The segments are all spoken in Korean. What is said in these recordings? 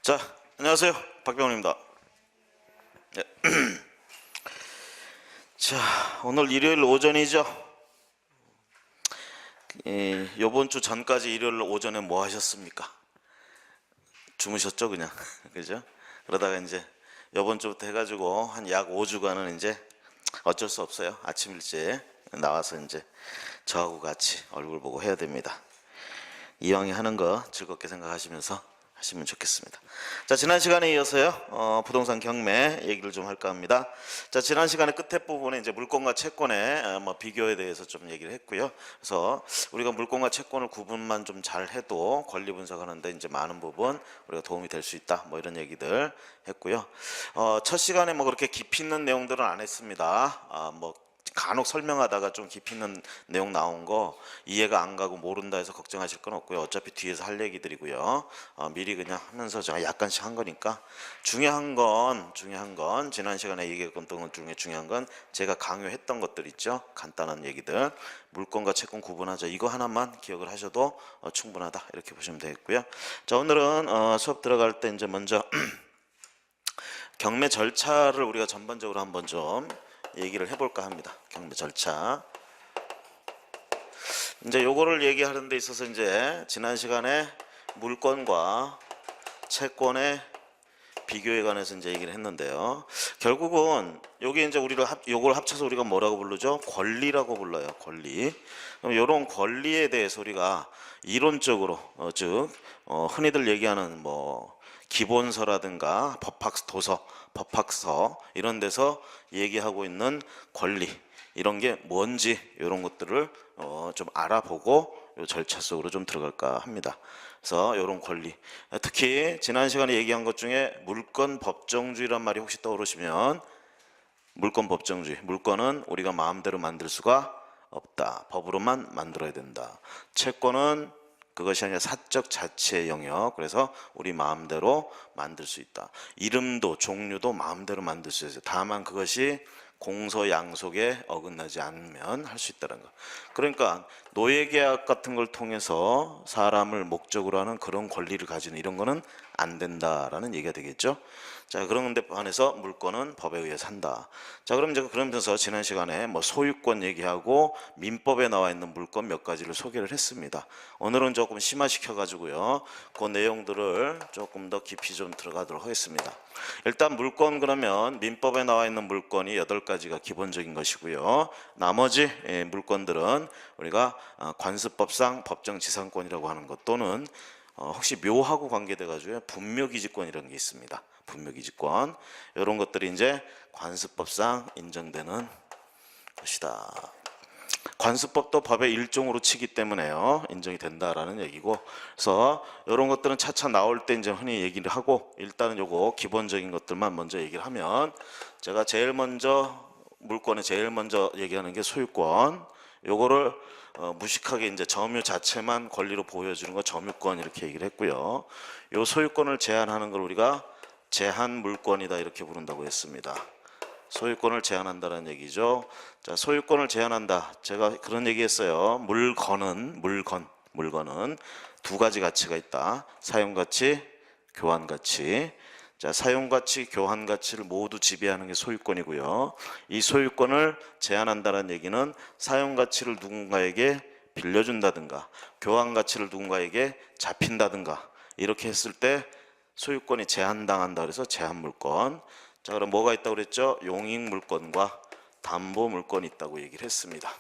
자, 안녕하세요. 박병훈입니다. 네. 자, 오늘 일요일 오전이죠. 요번 주 전까지 일요일 오전에 뭐 하셨습니까? 주무셨죠, 그냥. 그죠? 그러다가 이제 요번 주부터 해가지고 한 약 5주간은 이제 어쩔 수 없어요. 아침 일찍 나와서 이제 저하고 같이 얼굴 보고 해야 됩니다. 이왕에 하는 거 즐겁게 생각하시면서 하시면 좋겠습니다. 자, 지난 시간에 이어서요, 부동산 경매 얘기를 좀 할까 합니다. 자, 지난 시간에 끝에 부분에 이제 물건과 채권의 비교에 대해서 좀 얘기를 했고요. 그래서 우리가 물건과 채권을 구분만 좀 잘 해도 권리 분석하는데 이제 많은 부분 우리가 도움이 될 수 있다. 뭐 이런 얘기들 했고요. 첫 시간에 뭐 그렇게 깊이 있는 내용들은 안 했습니다. 뭐 간혹 설명하다가 좀 깊이 있는 내용 나온 거 이해가 안 가고 모른다 해서 걱정하실 건 없고요. 어차피 뒤에서 할 얘기들이고요. 미리 그냥 하면서 제가 약간씩 한 거니까 중요한 건 지난 시간에 얘기했던 것 중에 중요한 건 제가 강요했던 것들 있죠. 간단한 얘기들, 물건과 채권 구분하자, 이거 하나만 기억을 하셔도 충분하다 이렇게 보시면 되겠고요. 자, 오늘은 수업 들어갈 때 이제 먼저 경매 절차를 우리가 전반적으로 한번 좀 얘기를 해볼까 합니다. 경매 절차. 이제 요거를 얘기하는 데 있어서 이제 지난 시간에 물건과 채권의 비교에 관해서 이제 얘기를 했는데요. 결국은 여기 이제 요걸 합쳐서 우리가 뭐라고 부르죠? 권리라고 불러요. 권리. 그럼 요런 권리에 대해서 우리가 이론적으로 즉 흔히들 얘기하는 뭐 기본서라든가 법학도서, 법학서 이런 데서 얘기하고 있는 권리, 이런 게 뭔지 이런 것들을 좀 알아보고 요 절차 속으로 좀 들어갈까 합니다. 그래서 이런 권리, 특히 지난 시간에 얘기한 것 중에 물권 법정주의란 말이 혹시 떠오르시면, 물권 법정주의, 물권은 우리가 마음대로 만들 수가 없다. 법으로만 만들어야 된다. 채권은 그것이 아니라 사적 자치의 영역, 그래서 우리 마음대로 만들 수 있다. 이름도 종류도 마음대로 만들 수 있어요. 다만 그것이 공소양속에 어긋나지 않으면 할 수 있다는 거. 그러니까 노예계약 같은 걸 통해서 사람을 목적으로 하는 그런 권리를 가지는 이런 거는 안 된다라는 얘기가 되겠죠. 자, 그런 데 반해서 물권은 법에 의해 산다. 자, 그럼 이제 그러면서 지난 시간에 뭐 소유권 얘기하고 민법에 나와 있는 물권 몇 가지를 소개를 했습니다. 오늘은 조금 심화시켜 가지고요, 그 내용들을 조금 더 깊이 좀 들어가도록 하겠습니다. 일단 물권, 그러면 민법에 나와 있는 물권이 8가지가 기본적인 것이고요. 나머지 물권들은 우리가 관습법상 법정지상권이라고 하는 것, 또는 혹시 묘하고 관계돼 가지고 분묘기지권이라는 게 있습니다. 분묘기지권, 이런 것들이 이제 관습법상 인정되는 것이다. 관습법도 법의 일종으로 치기 때문에요, 인정이 된다라는 얘기고, 그래서 이런 것들은 차차 나올 때 이제 흔히 얘기를 하고, 일단은 요거 기본적인 것들만 먼저 얘기를 하면, 제가 제일 먼저 물권에 제일 먼저 얘기하는 게 소유권. 요거를 무식하게 이제 점유 자체만 권리로 보여주는 거 점유권 이렇게 얘기를 했고요. 요 소유권을 제한하는 걸 우리가 제한 물권이다 이렇게 부른다고 했습니다. 소유권을 제한한다는 얘기죠. 자, 소유권을 제한한다. 제가 그런 얘기 했어요. 물건은 두 가지 가치가 있다. 사용가치, 교환가치. 자, 사용가치, 교환가치를 모두 지배하는 게 소유권이고요. 이 소유권을 제한한다는 얘기는 사용가치를 누군가에게 빌려준다든가 교환가치를 누군가에게 잡힌다든가 이렇게 했을 때 소유권이 제한당한다. 그래서 제한물권. 자, 그럼 뭐가 있다고 그랬죠? 용익물권과 담보물권이 있다고 얘기를 했습니다.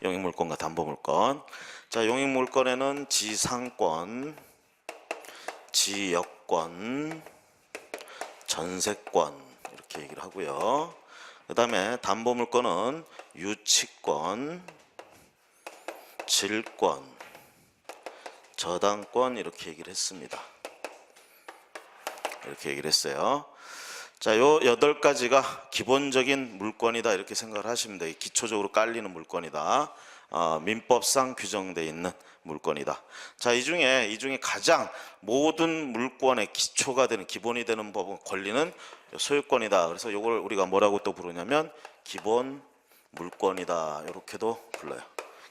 용익물권과 담보물권. 자, 용익물권에는 지상권, 지역권, 전세권 이렇게 얘기를 하고요. 그 다음에 담보물권은 유치권, 질권, 저당권 이렇게 얘기를 했습니다. 이렇게 얘기를 했어요. 자, 요 8가지가 기본적인 물권이다 이렇게 생각을 하시면 돼요. 기초적으로 깔리는 물권이다. 민법상 규정되어 있는 물권이다. 자, 이 중에 가장 모든 물권의 기초가 되는, 기본이 되는 법은 권리는 소유권이다. 그래서 이걸 우리가 뭐라고 또 부르냐면 기본 물권이다 이렇게도 불러요.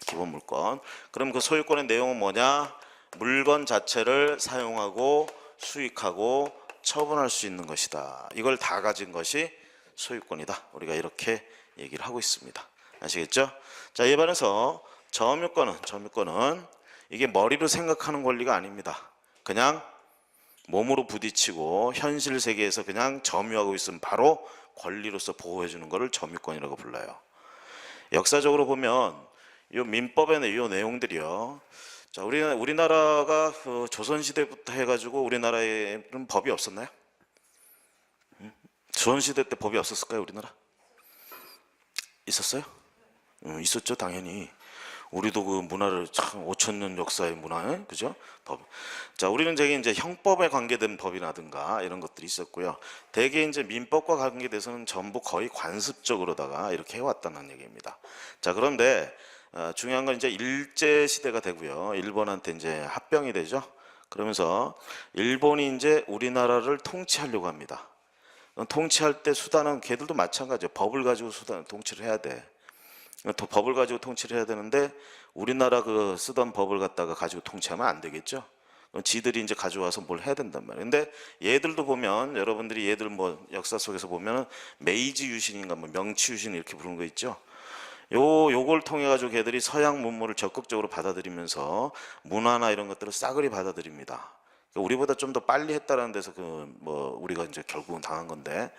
기본 물권. 그럼 그 소유권의 내용은 뭐냐? 물건 자체를 사용하고 수익하고 처분할 수 있는 것이다. 이걸 다 가진 것이 소유권이다. 우리가 이렇게 얘기를 하고 있습니다. 아시겠죠? 자, 이에 반해서 점유권은 이게 머리로 생각하는 권리가 아닙니다. 그냥 몸으로 부딪히고 현실 세계에서 그냥 점유하고 있으면 바로 권리로서 보호해 주는 것을 점유권이라고 불러요. 역사적으로 보면 이 민법의 이 내용들이요. 자, 우리나라가 그 조선시대부터 해가지고 우리나라에는 법이 없었나요? 조선시대 때 법이 없었을까요, 우리나라? 있었어요? 있었죠, 당연히. 우리도 그 문화를 참 5,000년 역사의 문화에, 그죠? 법. 자, 우리는 되게 이제 형법에 관계된 법이라든가 이런 것들이 있었고요. 대개 이제 민법과 관계돼서는 전부 거의 관습적으로다가 이렇게 해왔다는 얘기입니다. 자, 그런데 중요한 건 이제 일제 시대가 되고요. 일본한테 이제 합병이 되죠. 그러면서 일본이 이제 우리나라를 통치하려고 합니다. 통치할 때 수단은 걔들도 마찬가지예요. 법을 가지고 통치를 해야 돼. 법을 가지고 통치를 해야 되는데 우리나라 그 쓰던 법을 갖다가 가지고 통치하면 안 되겠죠. 지들이 이제 가져와서 뭘 해야 된단 말이에요. 근데 얘들도 보면 여러분들이 얘들 뭐 역사 속에서 보면은 메이지 유신인가 뭐 명치 유신 이렇게 부르는 거 있죠. 요걸 통해 가지고 걔들이 서양 문물을 적극적으로 받아들이면서 문화나 이런 것들을 싸그리 받아들입니다. 우리보다 좀 더 빨리 했다라는 데서 그 뭐 우리가 이제 결국은 당한 건데,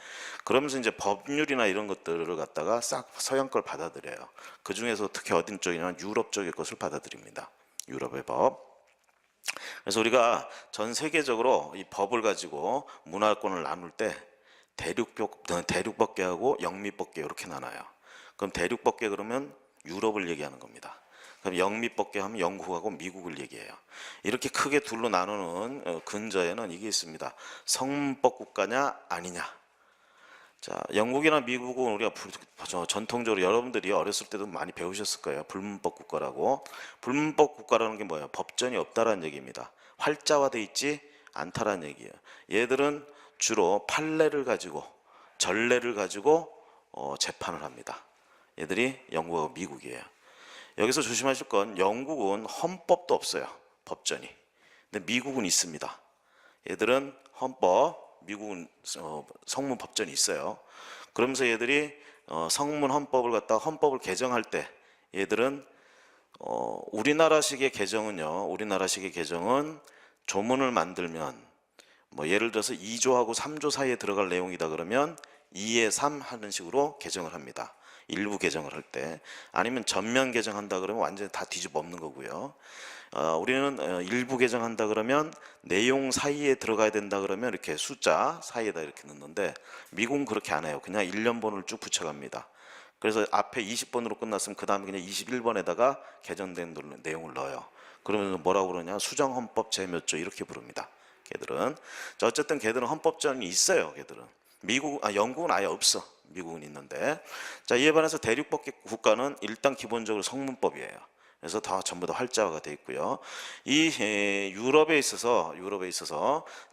그러면서 이제 법률이나 이런 것들을 갖다가 싹 서양 걸 받아들여요. 그 중에서 특히 어딘 쪽이냐면 유럽 쪽의 것을 받아들입니다. 유럽의 법. 그래서 우리가 전 세계적으로 이 법을 가지고 문화권을 나눌 때 대륙법계하고 영미법계 이렇게 나눠요. 그럼 대륙법계 그러면 유럽을 얘기하는 겁니다. 그럼 영미법계 하면 영국하고 미국을 얘기해요. 이렇게 크게 둘로 나누는 근저에는 이게 있습니다. 성문법 국가냐 아니냐. 자, 영국이나 미국은 우리가 전통적으로 여러분들이 어렸을 때도 많이 배우셨을 거예요. 불문법 국가라고. 불문법 국가라는 게 뭐예요? 법전이 없다라는 얘기입니다. 활자화돼 있지 않다라는 얘기예요. 얘들은 주로 판례를 가지고 전례를 가지고 재판을 합니다. 얘들이 영국하고 미국이에요. 여기서 조심하실 건 영국은 헌법도 없어요. 법전이. 근데 미국은 있습니다. 얘들은 헌법, 미국은 성문 법전이 있어요. 그러면서 얘들이 성문 헌법을 갖다가 헌법을 개정할 때 얘들은 우리나라식의 개정은 조문을 만들면 뭐 예를 들어서 2조하고 3조 사이에 들어갈 내용이다 그러면 2에 3 하는 식으로 개정을 합니다. 일부 개정을 할 때. 아니면 전면 개정한다 그러면 완전히 다 뒤집어 엎는 거고요. 우리는 일부 개정한다 그러면 내용 사이에 들어가야 된다 그러면 이렇게 숫자 사이에다 이렇게 넣는데, 미국은 그렇게 안 해요. 그냥 1년번호를 쭉 붙여갑니다. 그래서 앞에 20번으로 끝났으면 그 다음에 그냥 21번에다가 개정된 내용을 넣어요. 그러면 뭐라고 그러냐, 수정헌법 제 몇 조 이렇게 부릅니다. 걔들은. 자, 어쨌든 걔들은 헌법전이 있어요. 걔들은. 영국은 아예 없어. 미국은 있는데. 자, 이에 반해서 대륙법 국가는 일단 기본적으로 성문법이에요. 그래서 전부 다 활자화가 돼 있고요. 이 유럽에 있어서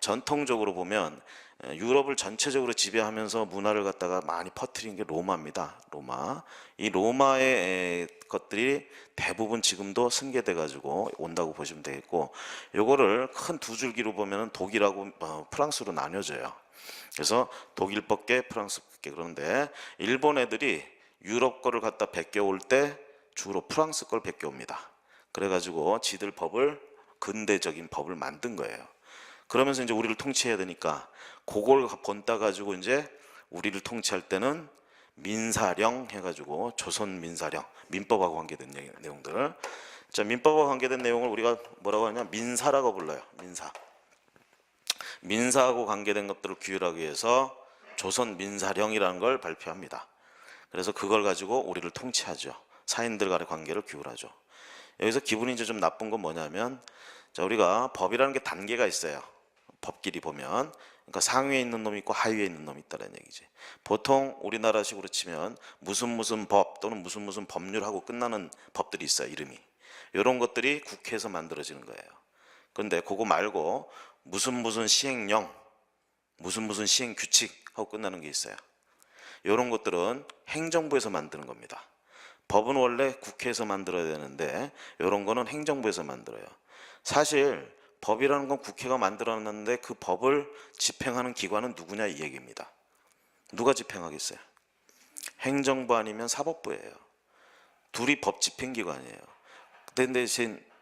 전통적으로 보면 유럽을 전체적으로 지배하면서 문화를 갖다가 많이 퍼뜨린 게 로마입니다. 로마. 이 로마의 것들이 대부분 지금도 승계돼 가지고 온다고 보시면 되겠고, 요거를 큰 두 줄기로 보면 독일하고 프랑스로 나뉘어져요. 그래서 독일법계, 프랑스법계. 그런데 일본 애들이 유럽 거를 갖다 베껴올 때 주로 프랑스 걸 베껴옵니다. 그래가지고 지들 법을, 근대적인 법을 만든 거예요. 그러면서 이제 우리를 통치해야 되니까 그걸 본따 가지고 이제 우리를 통치할 때는 민사령 해가지고 조선 민사령, 민법하고 관계된 내용들. 자, 민법과 관계된 내용을 우리가 뭐라고 하냐, 민사라고 불러요. 민사하고 관계된 것들을 규율하기 위해서 조선 민사령이라는 걸 발표합니다. 그래서 그걸 가지고 우리를 통치하죠. 사인들 간의 관계를 규율하죠. 여기서 기분이 이제 좀 나쁜 건 뭐냐면, 자, 우리가 법이라는 게 단계가 있어요. 법끼리 보면. 그러니까 상위에 있는 놈이 있고 하위에 있는 놈이 있다는 얘기지. 보통 우리나라식으로 치면 무슨 법 또는 무슨 법률하고 끝나는 법들이 있어요. 이름이. 이런 것들이 국회에서 만들어지는 거예요. 그런데 그거 말고 무슨 시행령, 무슨 시행 규칙 하고 끝나는 게 있어요. 이런 것들은 행정부에서 만드는 겁니다. 법은 원래 국회에서 만들어야 되는데 이런 거는 행정부에서 만들어요. 사실 법이라는 건 국회가 만들어놨는데 그 법을 집행하는 기관은 누구냐 이 얘기입니다. 누가 집행하겠어요? 행정부 아니면 사법부예요. 둘이 법 집행기관이에요.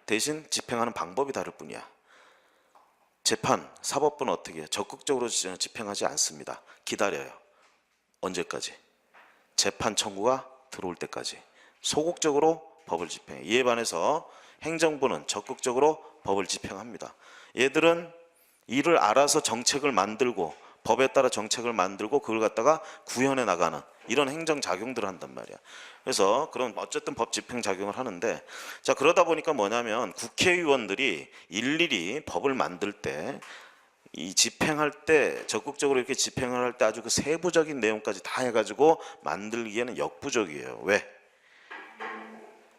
대신 집행하는 방법이 다를 뿐이야. 재판, 사법부는 어떻게 해요? 적극적으로 집행하지 않습니다. 기다려요. 언제까지? 재판 청구가 들어올 때까지 소극적으로 법을 집행해요. 이에 반해서 행정부는 적극적으로 법을 집행합니다. 얘들은 이를 알아서 정책을 만들고 법에 따라 정책을 만들고 그걸 갖다가 구현해 나가는 이런 행정작용들을 한단 말이야. 그래서 그런 어쨌든 법 집행작용을 하는데, 자 그러다 보니까 뭐냐면 국회의원들이 일일이 법을 만들 때 이 집행할 때 적극적으로 이렇게 집행을 할 때 아주 그 세부적인 내용까지 다 해가지고 만들기에는 역부족이에요. 왜?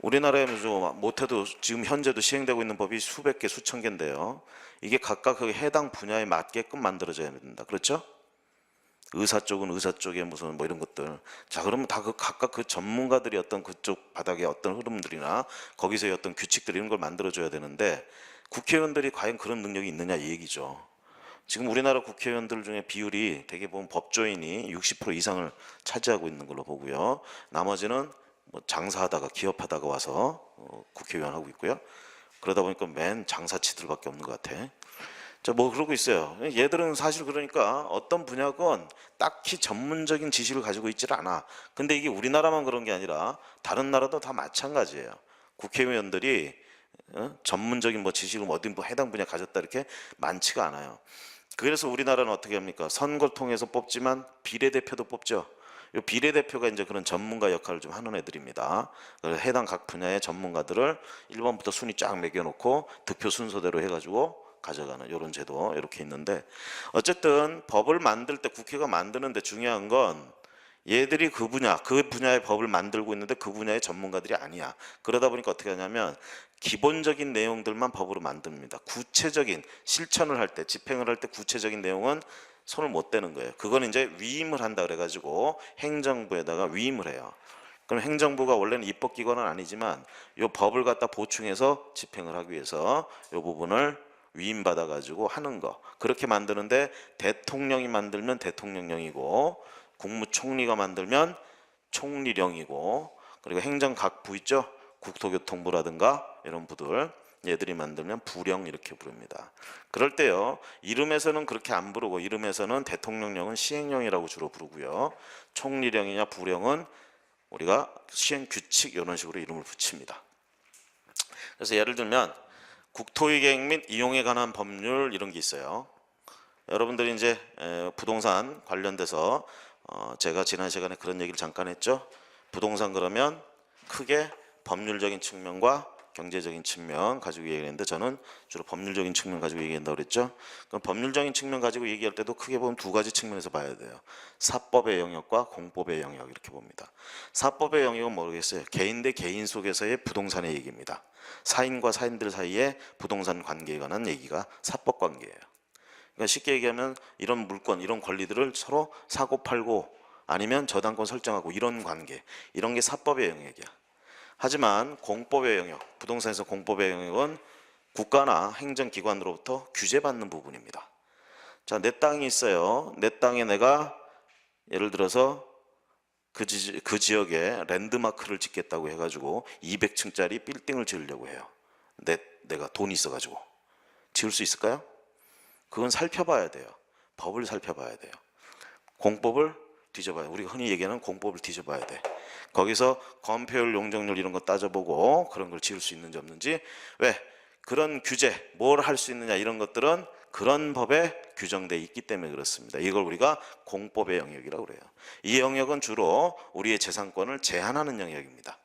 우리나라에서 못해도 지금 현재도 시행되고 있는 법이 수백 개 수천 개인데요. 이게 각각 그 해당 분야에 맞게끔 만들어져야 된다. 그렇죠? 의사 쪽은 의사 쪽에 무슨 뭐 이런 것들. 자 그러면 다 그 각각 그 전문가들이 어떤 그쪽 바닥의 어떤 흐름들이나 거기서의 어떤 규칙들 이런 걸 만들어줘야 되는데 국회의원들이 과연 그런 능력이 있느냐 이 얘기죠. 지금 우리나라 국회의원들 중에 비율이 대개 보면 법조인이 60% 이상을 차지하고 있는 걸로 보고요. 나머지는 뭐 장사하다가 기업하다가 와서 국회의원 하고 있고요. 그러다 보니까 맨 장사치들밖에 없는 것 같아. 자, 뭐 그러고 있어요. 얘들은 사실 그러니까 어떤 분야건 딱히 전문적인 지식을 가지고 있질 않아. 근데 이게 우리나라만 그런 게 아니라 다른 나라도 다 마찬가지예요. 국회의원들이 전문적인 뭐 지식을 어딘 뭐 해당 분야 가졌다 이렇게 많지가 않아요. 그래서 우리나라는 어떻게 합니까? 선거를 통해서 뽑지만 비례대표도 뽑죠. 이 비례대표가 이제 그런 전문가 역할을 좀 하는 애들입니다. 그래서 해당 각 분야의 전문가들을 1번부터 순위 쫙 매겨놓고 득표 순서대로 해가지고 가져가는 이런 제도 이렇게 있는데, 어쨌든 법을 만들 때 국회가 만드는데 중요한 건 얘들이 그 분야의 법을 만들고 있는데 그 분야의 전문가들이 아니야. 그러다 보니까 어떻게 하냐면 기본적인 내용들만 법으로 만듭니다. 구체적인 실천을 할 때, 집행을 할 때 구체적인 내용은 손을 못 대는 거예요. 그건 이제 위임을 한다 그래가지고 행정부에다가 위임을 해요. 그럼 행정부가 원래는 입법기관은 아니지만 이 법을 갖다 보충해서 집행을 하기 위해서 이 부분을 위임받아가지고 하는 거. 그렇게 만드는데 대통령이 만들면 대통령령이고 국무총리가 만들면 총리령이고, 그리고 행정 각 부 있죠? 국토교통부라든가 이런 부들 얘들이 만들면 부령 이렇게 부릅니다. 그럴 때요 이름에서는 그렇게 안 부르고 이름에서는 대통령령은 시행령이라고 주로 부르고요. 총리령이냐 부령은 우리가 시행규칙 이런 식으로 이름을 붙입니다. 그래서 예를 들면 국토이객 및 이용에 관한 법률 이런 게 있어요. 여러분들이 이제 부동산 관련돼서 제가 지난 시간에 그런 얘기를 잠깐 했죠. 부동산 그러면 크게 법률적인 측면과 경제적인 측면 가지고 얘기했는데 저는 주로 법률적인 측면 가지고 얘기한다고 그랬죠. 그럼 법률적인 측면 가지고 얘기할 때도 크게 보면 두 가지 측면에서 봐야 돼요. 사법의 영역과 공법의 영역 이렇게 봅니다. 사법의 영역은 모르겠어요. 개인 대 개인 속에서의 부동산의 얘기입니다. 사인과 사인들 사이의 부동산 관계에 관한 얘기가 사법 관계예요. 그러니까 쉽게 얘기하면 이런 물권, 이런 권리들을 서로 사고 팔고 아니면 저당권 설정하고 이런 관계, 이런 게 사법의 영역이야. 하지만 공법의 영역, 부동산에서 공법의 영역은 국가나 행정기관으로부터 규제받는 부분입니다. 자, 내 땅이 있어요. 내 땅에 내가 예를 들어서 그 지역에 랜드마크를 짓겠다고 해가지고 200층짜리 빌딩을 지으려고 해요. 내가 돈이 있어가지고 지을 수 있을까요? 그건 살펴봐야 돼요. 법을 살펴봐야 돼요. 공법을 뒤져봐요. 우리가 흔히 얘기하는 공법을 뒤져봐야 돼. 거기서 건폐율, 용적률 이런 거 따져보고 그런 걸 지을 수 있는지 없는지. 왜? 그런 규제, 뭘 할 수 있느냐 이런 것들은 그런 법에 규정되어 있기 때문에 그렇습니다. 이걸 우리가 공법의 영역이라고 그래요. 이 영역은 주로 우리의 재산권을 제한하는 영역입니다.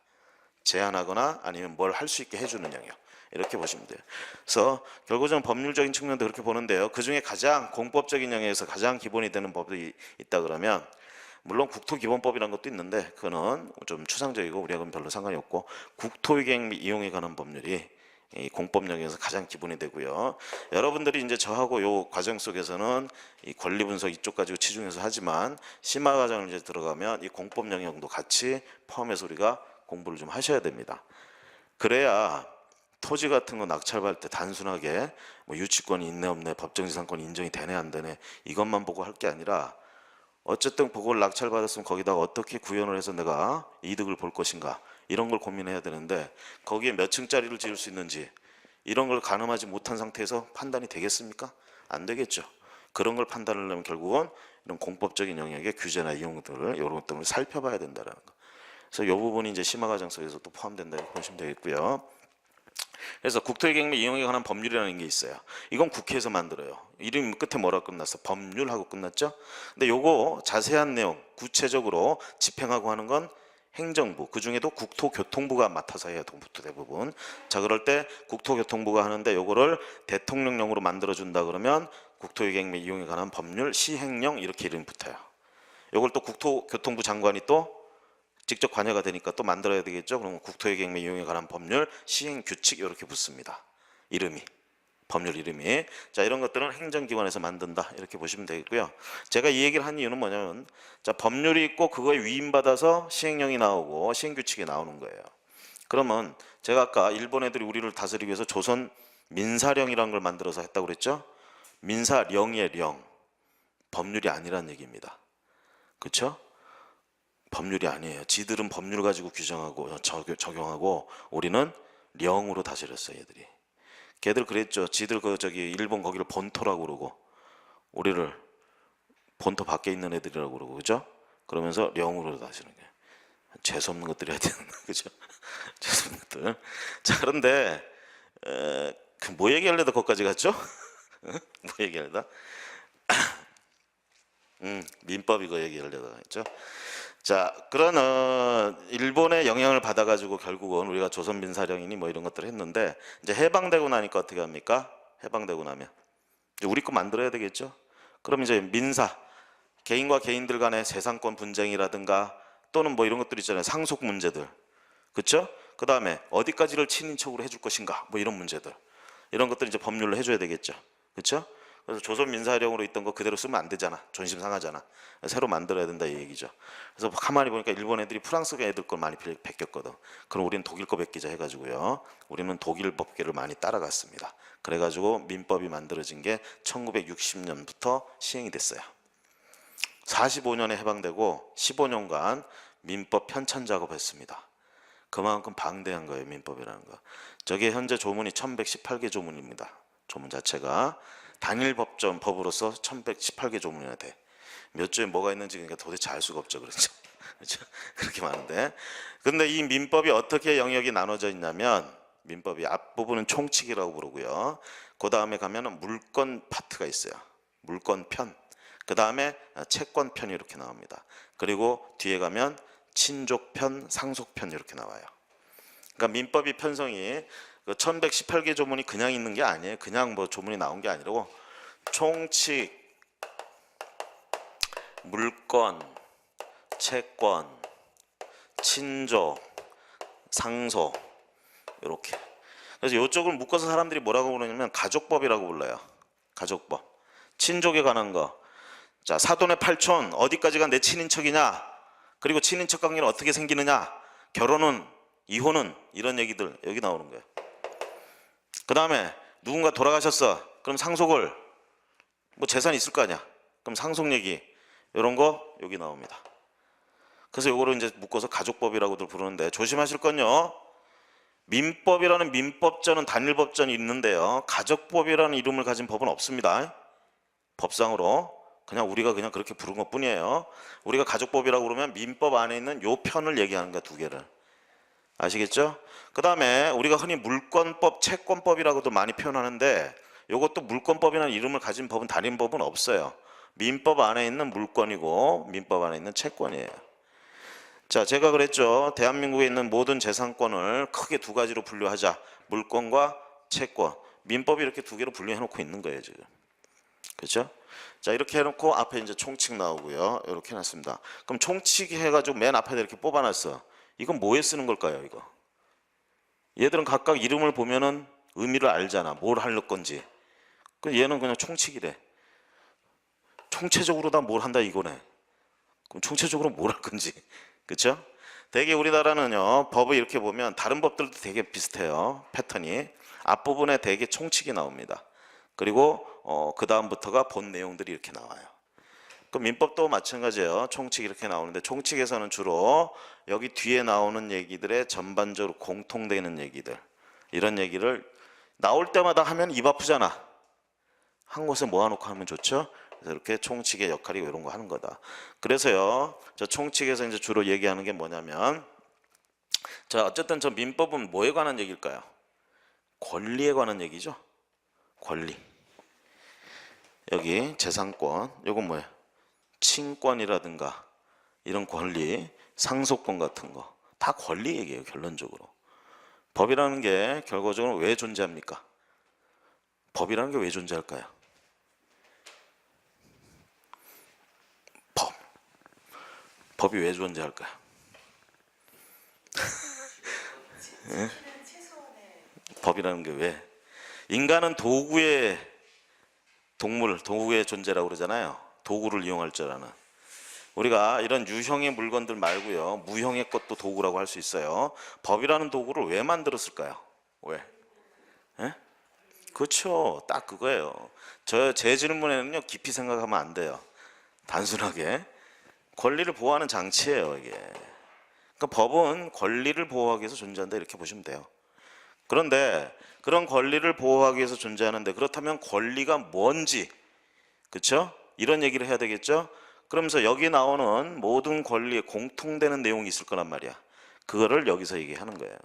제한하거나 아니면 뭘 할 수 있게 해주는 영역. 이렇게 보시면 돼요. 그래서 결국은 법률적인 측면도 그렇게 보는데요. 그 중에 가장 공법적인 영역에서 가장 기본이 되는 법이 있다 그러면, 물론 국토기본법이라는 것도 있는데 그거는 좀 추상적이고 우리하고는 별로 상관이 없고, 국토이객 및 이용에 관한 법률이 이 공법 영역에서 가장 기본이 되고요. 여러분들이 이제 저하고 요 과정 속에서는 이 권리 분석 이쪽 가지고 치중해서 하지만 심화 과정을 이제 들어가면 이 공법 영역도 같이 포함해서 우리가 공부를 좀 하셔야 됩니다. 그래야 토지 같은 거 낙찰받을 때 단순하게 뭐 유치권이 있네 없네, 법정지상권이 인정이 되네 안 되네 이것만 보고 할 게 아니라 어쨌든 그걸 낙찰받았으면 거기다가 어떻게 구현을 해서 내가 이득을 볼 것인가 이런 걸 고민해야 되는데 거기에 몇 층짜리를 지을 수 있는지 이런 걸 가늠하지 못한 상태에서 판단이 되겠습니까? 안 되겠죠. 그런 걸 판단을 하려면 결국은 이런 공법적인 영역의 규제나 이용들을 이런 것들을 살펴봐야 된다는 거. 그래서 이 부분이 이제 심화과정 속에서 또 포함된다고 보시면 되겠고요. 그래서 국토기획 및 이용에 관한 법률이라는 게 있어요. 이건 국회에서 만들어요. 이름 끝에 뭐라고 끝났어? 법률하고 끝났죠? 근데 요거 자세한 내용 구체적으로 집행하고 하는 건 행정부, 그 중에도 국토교통부가 맡아서 해요. 대부분. 자, 그럴 때 국토교통부가 하는데 요거를 대통령령으로 만들어준다 그러면 국토기획 및 이용에 관한 법률 시행령 이렇게 이름이 붙어요. 요걸 또 국토교통부 장관이 또 직접 관여가 되니까 또 만들어야 되겠죠. 그러면 국토기획 및 이용에 관한 법률 시행규칙 이렇게 붙습니다. 이름이. 법률 이름이. 자, 이런 것들은 행정기관에서 만든다 이렇게 보시면 되겠고요. 제가 이 얘기를 한 이유는 뭐냐면 자, 법률이 있고 그거에 위임받아서 시행령이 나오고 시행규칙이 나오는 거예요. 그러면 제가 아까 일본 애들이 우리를 다스리기 위해서 조선 민사령이라는 걸 만들어서 했다고 그랬죠. 민사령의 령. 법률이 아니란 얘기입니다. 그렇죠? 법률이 아니에요. 지들은 법률 가지고 규정하고 적용하고 우리는 령으로 다스렸어요. 얘들이. 걔들 그랬죠. 지들 일본 거기를 본토라고 그러고 우리를 본토 밖에 있는 애들이라고 그러고 그죠? 그러면서 령으로 다스리는 거예요. 재수없는 것들이 하여튼 그죠? 재수없는 것들. 자, 그런데 뭐 얘기하려다 거기까지 갔죠? 뭐 얘기하려다? 민법 이거 얘기하려다가 했죠. 자, 그런 일본의 영향을 받아가지고 결국은 우리가 조선민사령이니 뭐 이런 것들을 했는데 이제 해방되고 나니까 어떻게 합니까? 해방되고 나면 이제 우리 거 만들어야 되겠죠. 그럼 이제 민사, 개인과 개인들 간의 재산권 분쟁이라든가 또는 뭐 이런 것들 있잖아요. 상속 문제들, 그렇죠? 그 다음에 어디까지를 친인척으로 해줄 것인가, 뭐 이런 문제들, 이런 것들 이제 법률로 해줘야 되겠죠, 그렇죠? 그래서 조선 민사령으로 있던 거 그대로 쓰면 안 되잖아. 존심 상하잖아. 새로 만들어야 된다 이 얘기죠. 그래서 가만히 보니까 일본 애들이 프랑스 애들 걸 많이 베꼈거든. 그럼 우리는 독일 거 베끼자 해가지고요. 우리는 독일 법계를 많이 따라갔습니다. 그래가지고 민법이 만들어진 게 1960년부터 시행이 됐어요. 45년에 해방되고 15년간 민법 편찬 작업했습니다. 그만큼 방대한 거예요. 민법이라는 거. 저게 현재 조문이 1118개 조문입니다. 조문 자체가. 단일 법으로서 1118개 조문이나 돼. 몇 조에 뭐가 있는지 그러니까 도대체 알 수가 없죠. 그렇죠? 그렇죠? 그렇게 많은데. 근데 이 민법이 어떻게 영역이 나눠져 있냐면 민법이 앞부분은 총칙이라고 부르고요. 그 다음에 가면은 물권 파트가 있어요. 물권 편. 그 다음에 채권 편이 이렇게 나옵니다. 그리고 뒤에 가면 친족편, 상속편 이렇게 나와요. 그러니까 민법이 편성이 1118개 조문이 그냥 있는 게 아니에요. 그냥 뭐 조문이 나온 게 아니고 총칙, 물권, 채권, 친족, 상속 이렇게. 그래서 이쪽을 묶어서 사람들이 뭐라고 부르냐면 가족법이라고 불러요. 가족법. 친족에 관한 거. 자, 사돈의 팔촌 어디까지가 내 친인척이냐? 그리고 친인척 관계는 어떻게 생기느냐? 결혼은, 이혼은 이런 얘기들 여기 나오는 거예요. 그 다음에 누군가 돌아가셨어. 그럼 상속을 뭐 재산이 있을 거 아니야. 그럼 상속 얘기 이런 거 여기 나옵니다. 그래서 이거를 이제 묶어서 가족법이라고들 부르는데 조심하실 건요. 민법이라는 민법전은 단일법전이 있는데요. 가족법이라는 이름을 가진 법은 없습니다. 법상으로 그냥 우리가 그냥 그렇게 부른 것 뿐이에요. 우리가 가족법이라고 그러면 민법 안에 있는 요 편을 얘기하는 거야, 두 개를. 아시겠죠? 그 다음에 우리가 흔히 물권법, 채권법이라고도 많이 표현하는데 이것도 물권법이라는 이름을 가진 법은 단일법은 없어요. 민법 안에 있는 물권이고 민법 안에 있는 채권이에요. 자, 제가 그랬죠. 대한민국에 있는 모든 재산권을 크게 두 가지로 분류하자. 물권과 채권. 민법이 이렇게 두 개로 분류해 놓고 있는 거예요, 지금. 그렇죠? 자, 이렇게 해놓고 앞에 이제 총칙 나오고요. 이렇게 해놨습니다. 그럼 총칙 해가지고 맨 앞에다 이렇게 뽑아놨어. 이건 뭐에 쓰는 걸까요, 이거? 얘들은 각각 이름을 보면은 의미를 알잖아. 뭘 할 건지. 얘는 그냥 총칙이래. 총체적으로 다 뭘 한다 이거네. 그럼 총체적으로 뭘 할 건지. 그렇죠? 되게 우리나라는요, 법을 이렇게 보면 다른 법들도 되게 비슷해요. 패턴이. 앞부분에 되게 총칙이 나옵니다. 그리고 그 다음부터가 본 내용들이 이렇게 나와요. 그 민법도 마찬가지예요. 총칙이 이렇게 나오는데 총칙에서는 주로 여기 뒤에 나오는 얘기들의 전반적으로 공통되는 얘기들, 이런 얘기를 나올 때마다 하면 입 아프잖아. 한 곳에 모아놓고 하면 좋죠. 그래서 이렇게 총칙의 역할이 이런 거 하는 거다. 그래서요, 저 총칙에서 이제 주로 얘기하는 게 뭐냐면, 자, 어쨌든 저 민법은 뭐에 관한 얘기일까요? 권리에 관한 얘기죠. 권리. 여기 재산권, 요건 뭐예요? 친권이라든가 이런 권리, 상속권 같은 거 다 권리 얘기예요. 결론적으로. 법이라는 게 결과적으로 왜 존재합니까? 법이라는 게 왜 존재할까요? 법이 왜 존재할까요? 예? 법이라는 게 왜? 인간은 도구의 동물, 도구의 존재라고 그러잖아요. 도구를 이용할 줄 아는. 우리가 이런 유형의 물건들 말고요, 무형의 것도 도구라고 할 수 있어요. 법이라는 도구를 왜 만들었을까요? 왜? 예? 그렇죠. 딱 그거예요. 제 질문에는요, 깊이 생각하면 안 돼요. 단순하게 권리를 보호하는 장치예요, 이게. 그러니까 법은 권리를 보호하기 위해서 존재한다, 이렇게 보시면 돼요. 그런데 그런 권리를 보호하기 위해서 존재하는데, 그렇다면 권리가 뭔지, 그렇죠? 이런 얘기를 해야 되겠죠? 그러면서 여기 나오는 모든 권리에 공통되는 내용이 있을 거란 말이야. 그거를 여기서 얘기하는 거예요.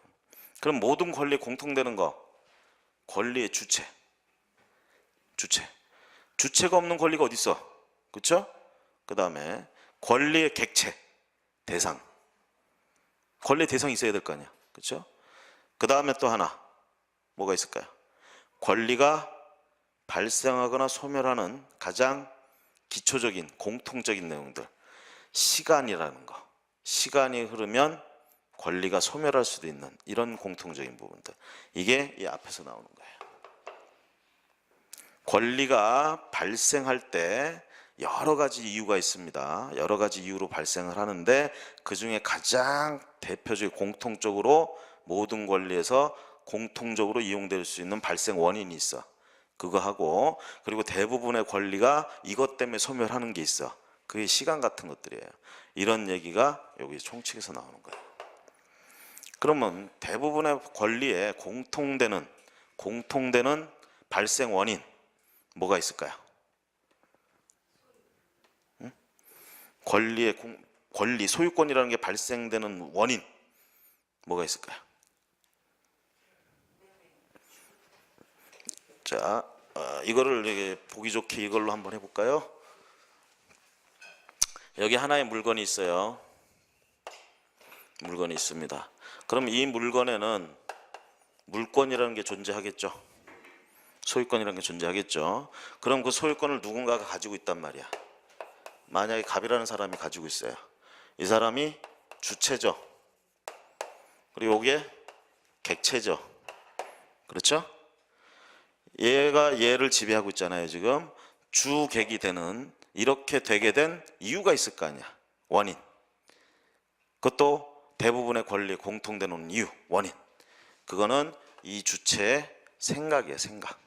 그럼 모든 권리에 공통되는 거, 권리의 주체. 주체가 없는 권리가 어디 있어? 그렇죠? 그 다음에 권리의 객체, 대상. 권리의 대상이 있어야 될 거 아니야. 그렇죠? 그 다음에 또 하나 뭐가 있을까요? 권리가 발생하거나 소멸하는 가장 기초적인 공통적인 내용들. 시간이라는 거. 시간이 흐르면 권리가 소멸할 수도 있는 이런 공통적인 부분들. 이게 이 앞에서 나오는 거예요. 권리가 발생할 때 여러 가지 이유가 있습니다. 여러 가지 이유로 발생을 하는데, 그 중에 가장 대표적인 공통적으로 모든 권리에서 공통적으로 이용될 수 있는 발생 원인이 있어. 그거 하고, 그리고 대부분의 권리가 이것 때문에 소멸하는 게 있어. 그게 시간 같은 것들이에요. 이런 얘기가 여기 총칙에서 나오는 거예요. 그러면 대부분의 권리에 공통되는 발생 원인 뭐가 있을까요? 권리, 소유권이라는 게 발생되는 원인 뭐가 있을까요? 자, 이거를 보기 좋게 이걸로 한번 해볼까요? 여기 하나의 물건이 있어요. 물건이 있습니다. 그럼 이 물건에는 물권이라는 게 존재하겠죠. 소유권이라는 게 존재하겠죠. 그럼 그 소유권을 누군가가 가지고 있단 말이야. 만약에 갑이라는 사람이 가지고 있어요. 이 사람이 주체죠. 그리고 이게 객체죠. 그렇죠? 얘가 얘를 지배하고 있잖아요. 지금 주객이 되는, 이렇게 되게 된 이유가 있을 거 아니야. 원인. 그것도 대부분의 권리에 공통되는 이유, 원인. 그거는 이 주체의 생각이에요. 생각.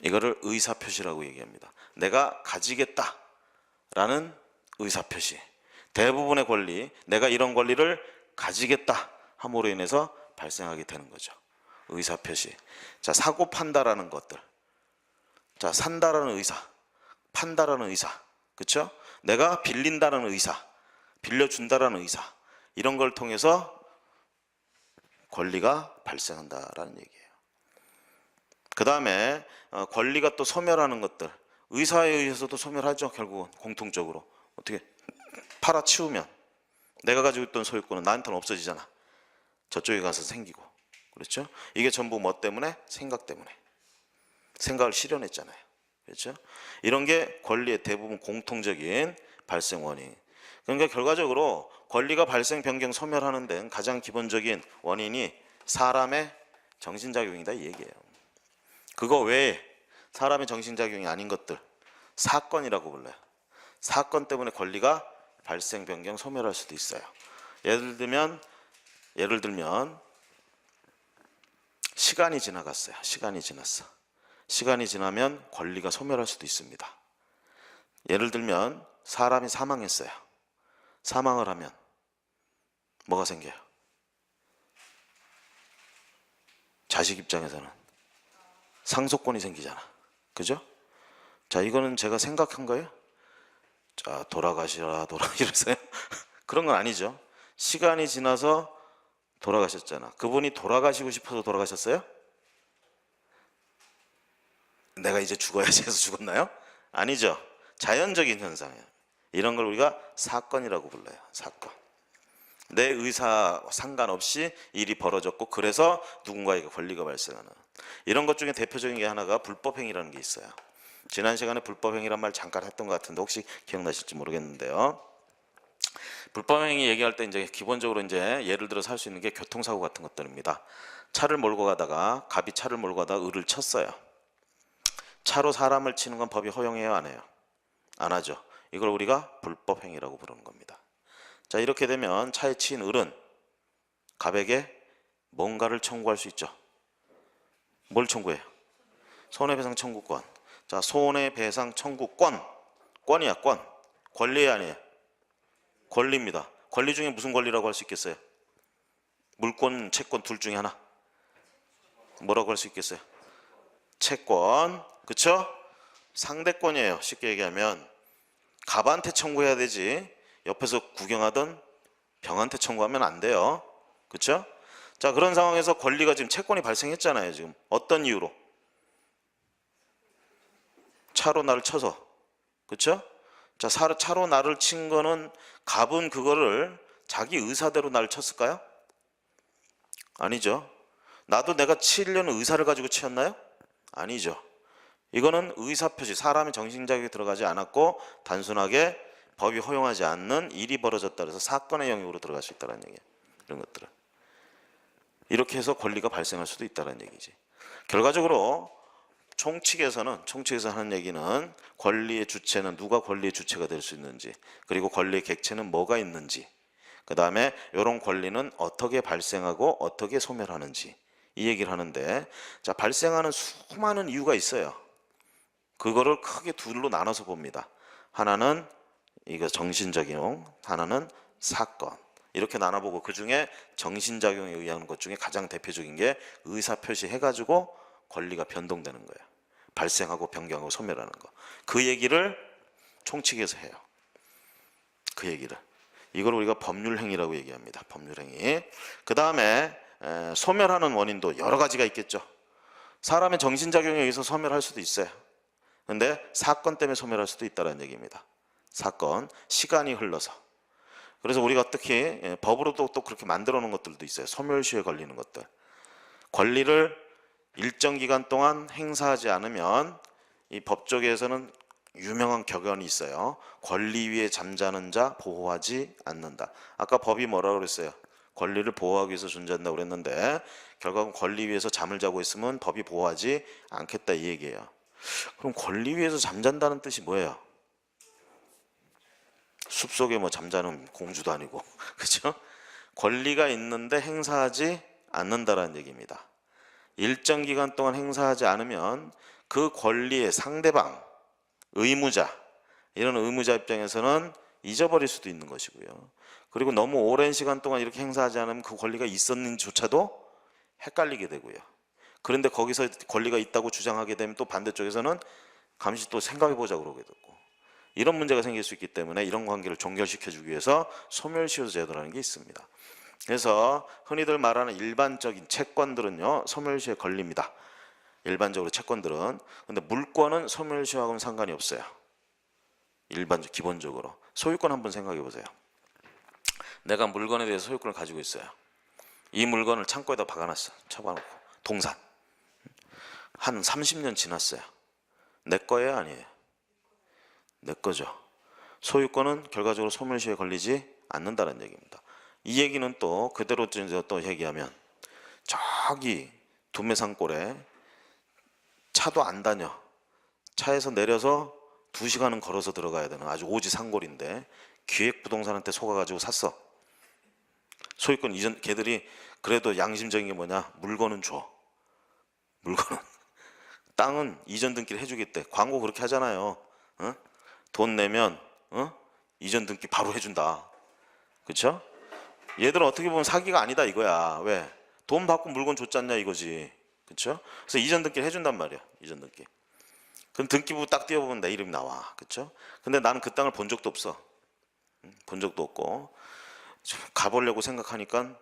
이거를 의사표시라고 얘기합니다. 내가 가지겠다라는 의사표시. 대부분의 권리, 내가 이런 권리를 가지겠다 함으로 인해서 발생하게 되는 거죠. 의사표시. 자, 사고 판다라는 것들. 자, 산다라는 의사, 판다라는 의사. 그렇죠? 내가 빌린다라는 의사, 빌려준다라는 의사. 이런 걸 통해서 권리가 발생한다라는 얘기예요. 그 다음에 권리가 또 소멸하는 것들. 의사에 의해서도 소멸하죠. 결국은 공통적으로. 어떻게 팔아치우면 내가 가지고 있던 소유권은 나한테는 없어지잖아. 저쪽에 가서 생기고. 그렇죠? 이게 전부 뭐 때문에? 생각 때문에. 생각을 실현했잖아요. 그렇죠? 이런 게 권리의 대부분 공통적인 발생 원인. 그러니까 결과적으로 권리가 발생, 변경, 소멸하는 데는 가장 기본적인 원인이 사람의 정신작용이다, 이 얘기예요. 그거 외에 사람의 정신작용이 아닌 것들, 사건이라고 불러요. 사건 때문에 권리가 발생, 변경, 소멸할 수도 있어요. 예를 들면 시간이 지나갔어요. 시간이 지났어. 시간이 지나면 권리가 소멸할 수도 있습니다. 예를 들면 사람이 사망했어요. 사망을 하면 뭐가 생겨요? 자식 입장에서는 상속권이 생기잖아. 그죠? 자, 이거는 제가 생각한 거예요. 자, 돌아가시라 이러세요. 그런 건 아니죠. 시간이 지나서 돌아가셨잖아. 그분이 돌아가시고 싶어서 돌아가셨어요? 내가 이제 죽어야지 해서 죽었나요? 아니죠. 자연적인 현상이에요. 이런 걸 우리가 사건이라고 불러요. 사건. 내 의사 상관없이 일이 벌어졌고 그래서 누군가에게 권리가 발생하는 이런 것 중에 대표적인 게 하나가 불법행위라는 게 있어요. 지난 시간에 불법행위란 말 잠깐 했던 것 같은데 혹시 기억나실지 모르겠는데요. 불법행위 얘기할 때 이제 기본적으로 이제 예를 들어서 할 수 있는 게 교통사고 같은 것들입니다. 차를 몰고 가다가 갑이 차를 몰고 가다가 을을 쳤어요. 차로 사람을 치는 건 법이 허용해요, 안 해요? 안 하죠. 이걸 우리가 불법행위라고 부르는 겁니다. 자, 이렇게 되면 차에 치인 을은 갑에게 뭔가를 청구할 수 있죠. 뭘 청구해요? 손해배상 청구권. 자, 손해배상 청구권. 권이야, 권. 권리야, 아니에요? 권리입니다. 권리 중에 무슨 권리라고 할 수 있겠어요? 물권, 채권 둘 중에 하나. 뭐라고 할 수 있겠어요? 채권. 그쵸? 상대권이에요. 쉽게 얘기하면 갑한테 청구해야 되지 옆에서 구경하던 병한테 청구하면 안 돼요. 그쵸? 자, 그런 상황에서 권리가 지금 채권이 발생했잖아요. 지금 어떤 이유로? 차로 나를 쳐서. 그쵸? 자, 차로 나를 친 거는 갑은 그거를 자기 의사대로 나를 쳤을까요? 아니죠. 나도 내가 치려는 의사를 가지고 치였나요? 아니죠. 이거는 의사표시, 사람의 정신자격이 들어가지 않았고 단순하게 법이 허용하지 않는 일이 벌어졌다 그래서 사건의 영역으로 들어갈 수 있다는 얘기예요. 이런 것들은. 이렇게 해서 권리가 발생할 수도 있다는 얘기지. 결과적으로 총칙에서 하는 얘기는 권리의 주체는 누가 권리의 주체가 될 수 있는지, 그리고 권리의 객체는 뭐가 있는지, 그 다음에 이런 권리는 어떻게 발생하고 어떻게 소멸하는지 이 얘기를 하는데, 자, 발생하는 수많은 이유가 있어요. 그거를 크게 둘로 나눠서 봅니다. 하나는 이거 정신작용, 하나는 사건. 이렇게 나눠보고 그 중에 정신작용에 의한 것 중에 가장 대표적인 게 의사표시 해가지고 권리가 변동되는 거예요. 발생하고 변경하고 소멸하는 거. 그 얘기를 총칙에서 해요. 그 얘기를. 이걸 우리가 법률행위라고 얘기합니다. 법률행위. 그 다음에 소멸하는 원인도 여러 가지가 있겠죠. 사람의 정신작용에 의해서 소멸할 수도 있어요. 근데 사건 때문에 소멸할 수도 있다는 얘기입니다. 사건, 시간이 흘러서. 그래서 우리가 어떻게 법으로도 또 그렇게 만들어 놓은 것들도 있어요. 소멸시효에 걸리는 것들. 권리를 일정 기간 동안 행사하지 않으면 이 법조계에서는 유명한 격언이 있어요. 권리 위에 잠자는 자 보호하지 않는다. 아까 법이 뭐라고 그랬어요? 권리를 보호하기 위해서 존재한다고 그랬는데 결국은 권리 위에서 잠을 자고 있으면 법이 보호하지 않겠다 이 얘기예요. 그럼 권리 위에서 잠잔다는 뜻이 뭐예요? 숲속에 뭐 잠자는 공주도 아니고 그죠? 권리가 있는데 행사하지 않는다라는 얘기입니다. 일정 기간 동안 행사하지 않으면 그 권리의 상대방, 의무자, 이런 의무자 입장에서는 잊어버릴 수도 있는 것이고요. 그리고 너무 오랜 시간 동안 이렇게 행사하지 않으면 그 권리가 있었는지조차도 헷갈리게 되고요. 그런데 거기서 권리가 있다고 주장하게 되면 또 반대쪽에서는 감시 또 생각해보자 그러게 되고 이런 문제가 생길 수 있기 때문에 이런 관계를 종결시켜주기 위해서 소멸시효 제도라는 게 있습니다. 그래서 흔히들 말하는 일반적인 채권들은요 소멸시효에 걸립니다. 일반적으로 채권들은. 근데 물권은 소멸시효하고는 상관이 없어요. 기본적으로. 소유권 한번 생각해 보세요. 내가 물건에 대해서 소유권을 가지고 있어요. 이 물건을 창고에다 박아놨어. 쳐박아놓고. 동산. 한 30년 지났어요. 내 거예요, 아니에요? 내 거죠. 소유권은 결과적으로 소멸시효에 걸리지 않는다는 얘기입니다. 이 얘기는 또 그대로 또 얘기하면 저기 도매상골에 차도 안 다녀. 차에서 내려서 2시간은 걸어서 들어가야 되는 아주 오지상골인데 기획부동산한테 속아가지고 샀어. 소유권 이전, 걔들이 그래도 양심적인 게 뭐냐, 물건은 줘. 물건은. 땅은 이전 등기를 해주겠대. 광고 그렇게 하잖아요. 어? 돈 내면 이전 등기 바로 해준다. 그렇죠? 얘들은 어떻게 보면 사기가 아니다 이거야. 왜? 돈 받고 물건 줬잖냐 이거지. 그렇죠? 그래서 이전 등기를 해준단 말이야. 이전 등기. 그럼 등기부 딱 띄워보면 내 이름이 나와. 그렇죠? 근데 나는 그 땅을 본 적도 없어. 본 적도 없고 가보려고 생각하니까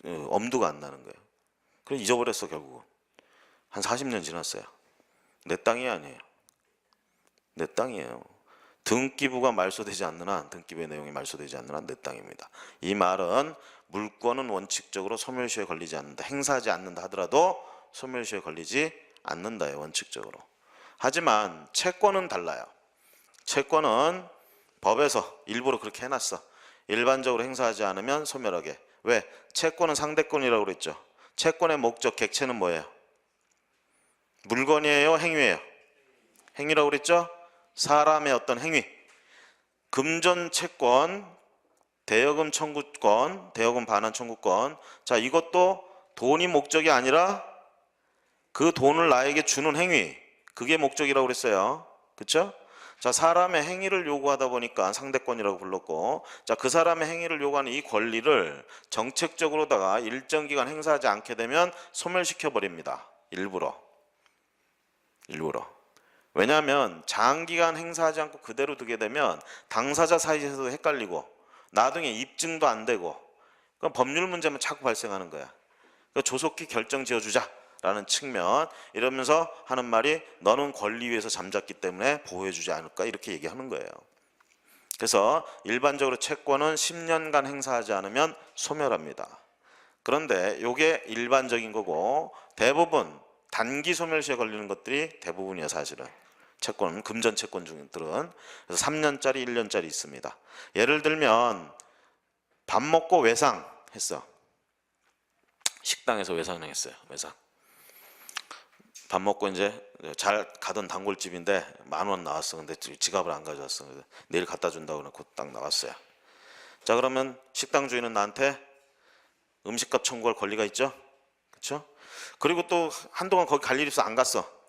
엄두가 안 나는 거예요. 그래서 잊어버렸어 결국은. 한 40년 지났어요. 내 땅이 아니에요. 내 땅이에요. 등기부가 말소되지 않는 한, 등기부의 내용이 말소되지 않는 한 내 땅입니다. 이 말은 물권은 원칙적으로 소멸시효에 걸리지 않는다. 행사하지 않는다 하더라도 소멸시효에 걸리지 않는다요. 원칙적으로. 하지만 채권은 달라요. 채권은 법에서 일부러 그렇게 해놨어. 일반적으로 행사하지 않으면 소멸하게. 왜? 채권은 상대권이라고 그랬죠. 채권의 목적, 객체는 뭐예요? 물건이에요? 행위예요? 행위라고 그랬죠? 사람의 어떤 행위. 금전 채권, 대여금 청구권, 대여금 반환 청구권. 자, 이것도 돈이 목적이 아니라 그 돈을 나에게 주는 행위. 그게 목적이라고 그랬어요. 그렇죠? 자, 사람의 행위를 요구하다 보니까 상대권이라고 불렀고, 자, 그 사람의 행위를 요구하는 이 권리를 정책적으로다가 일정 기간 행사하지 않게 되면 소멸시켜 버립니다. 일부러. 왜냐하면 장기간 행사하지 않고 그대로 두게 되면 당사자 사이에서도 헷갈리고 나중에 입증도 안 되고, 그럼 법률 문제만 자꾸 발생하는 거야. 그러니까 조속히 결정 지어주자라는 측면, 이러면서 하는 말이 너는 권리 위에서 잠잤기 때문에 보호해주지 않을까 이렇게 얘기하는 거예요. 그래서 일반적으로 채권은 10년간 행사하지 않으면 소멸합니다. 그런데 이게 일반적인 거고, 대부분 단기 소멸시에 걸리는 것들이 대부분이야 사실은. 채권, 금전 채권 중들은. 그래서 3년짜리, 1년짜리 있습니다. 예를 들면 밥 먹고 외상했어. 식당에서 외상했어요. 외상. 밥 먹고 이제 잘 가던 단골집인데 10,000원 나왔어. 근데 지갑을 안 가져왔어. 그래서 내일 갖다 준다고 그러고 딱 나왔어요. 자, 그러면 식당 주인은 나한테 음식값 청구할 권리가 있죠? 그렇죠? 그리고 또 한동안 거기 갈 일이 있어 안 갔어.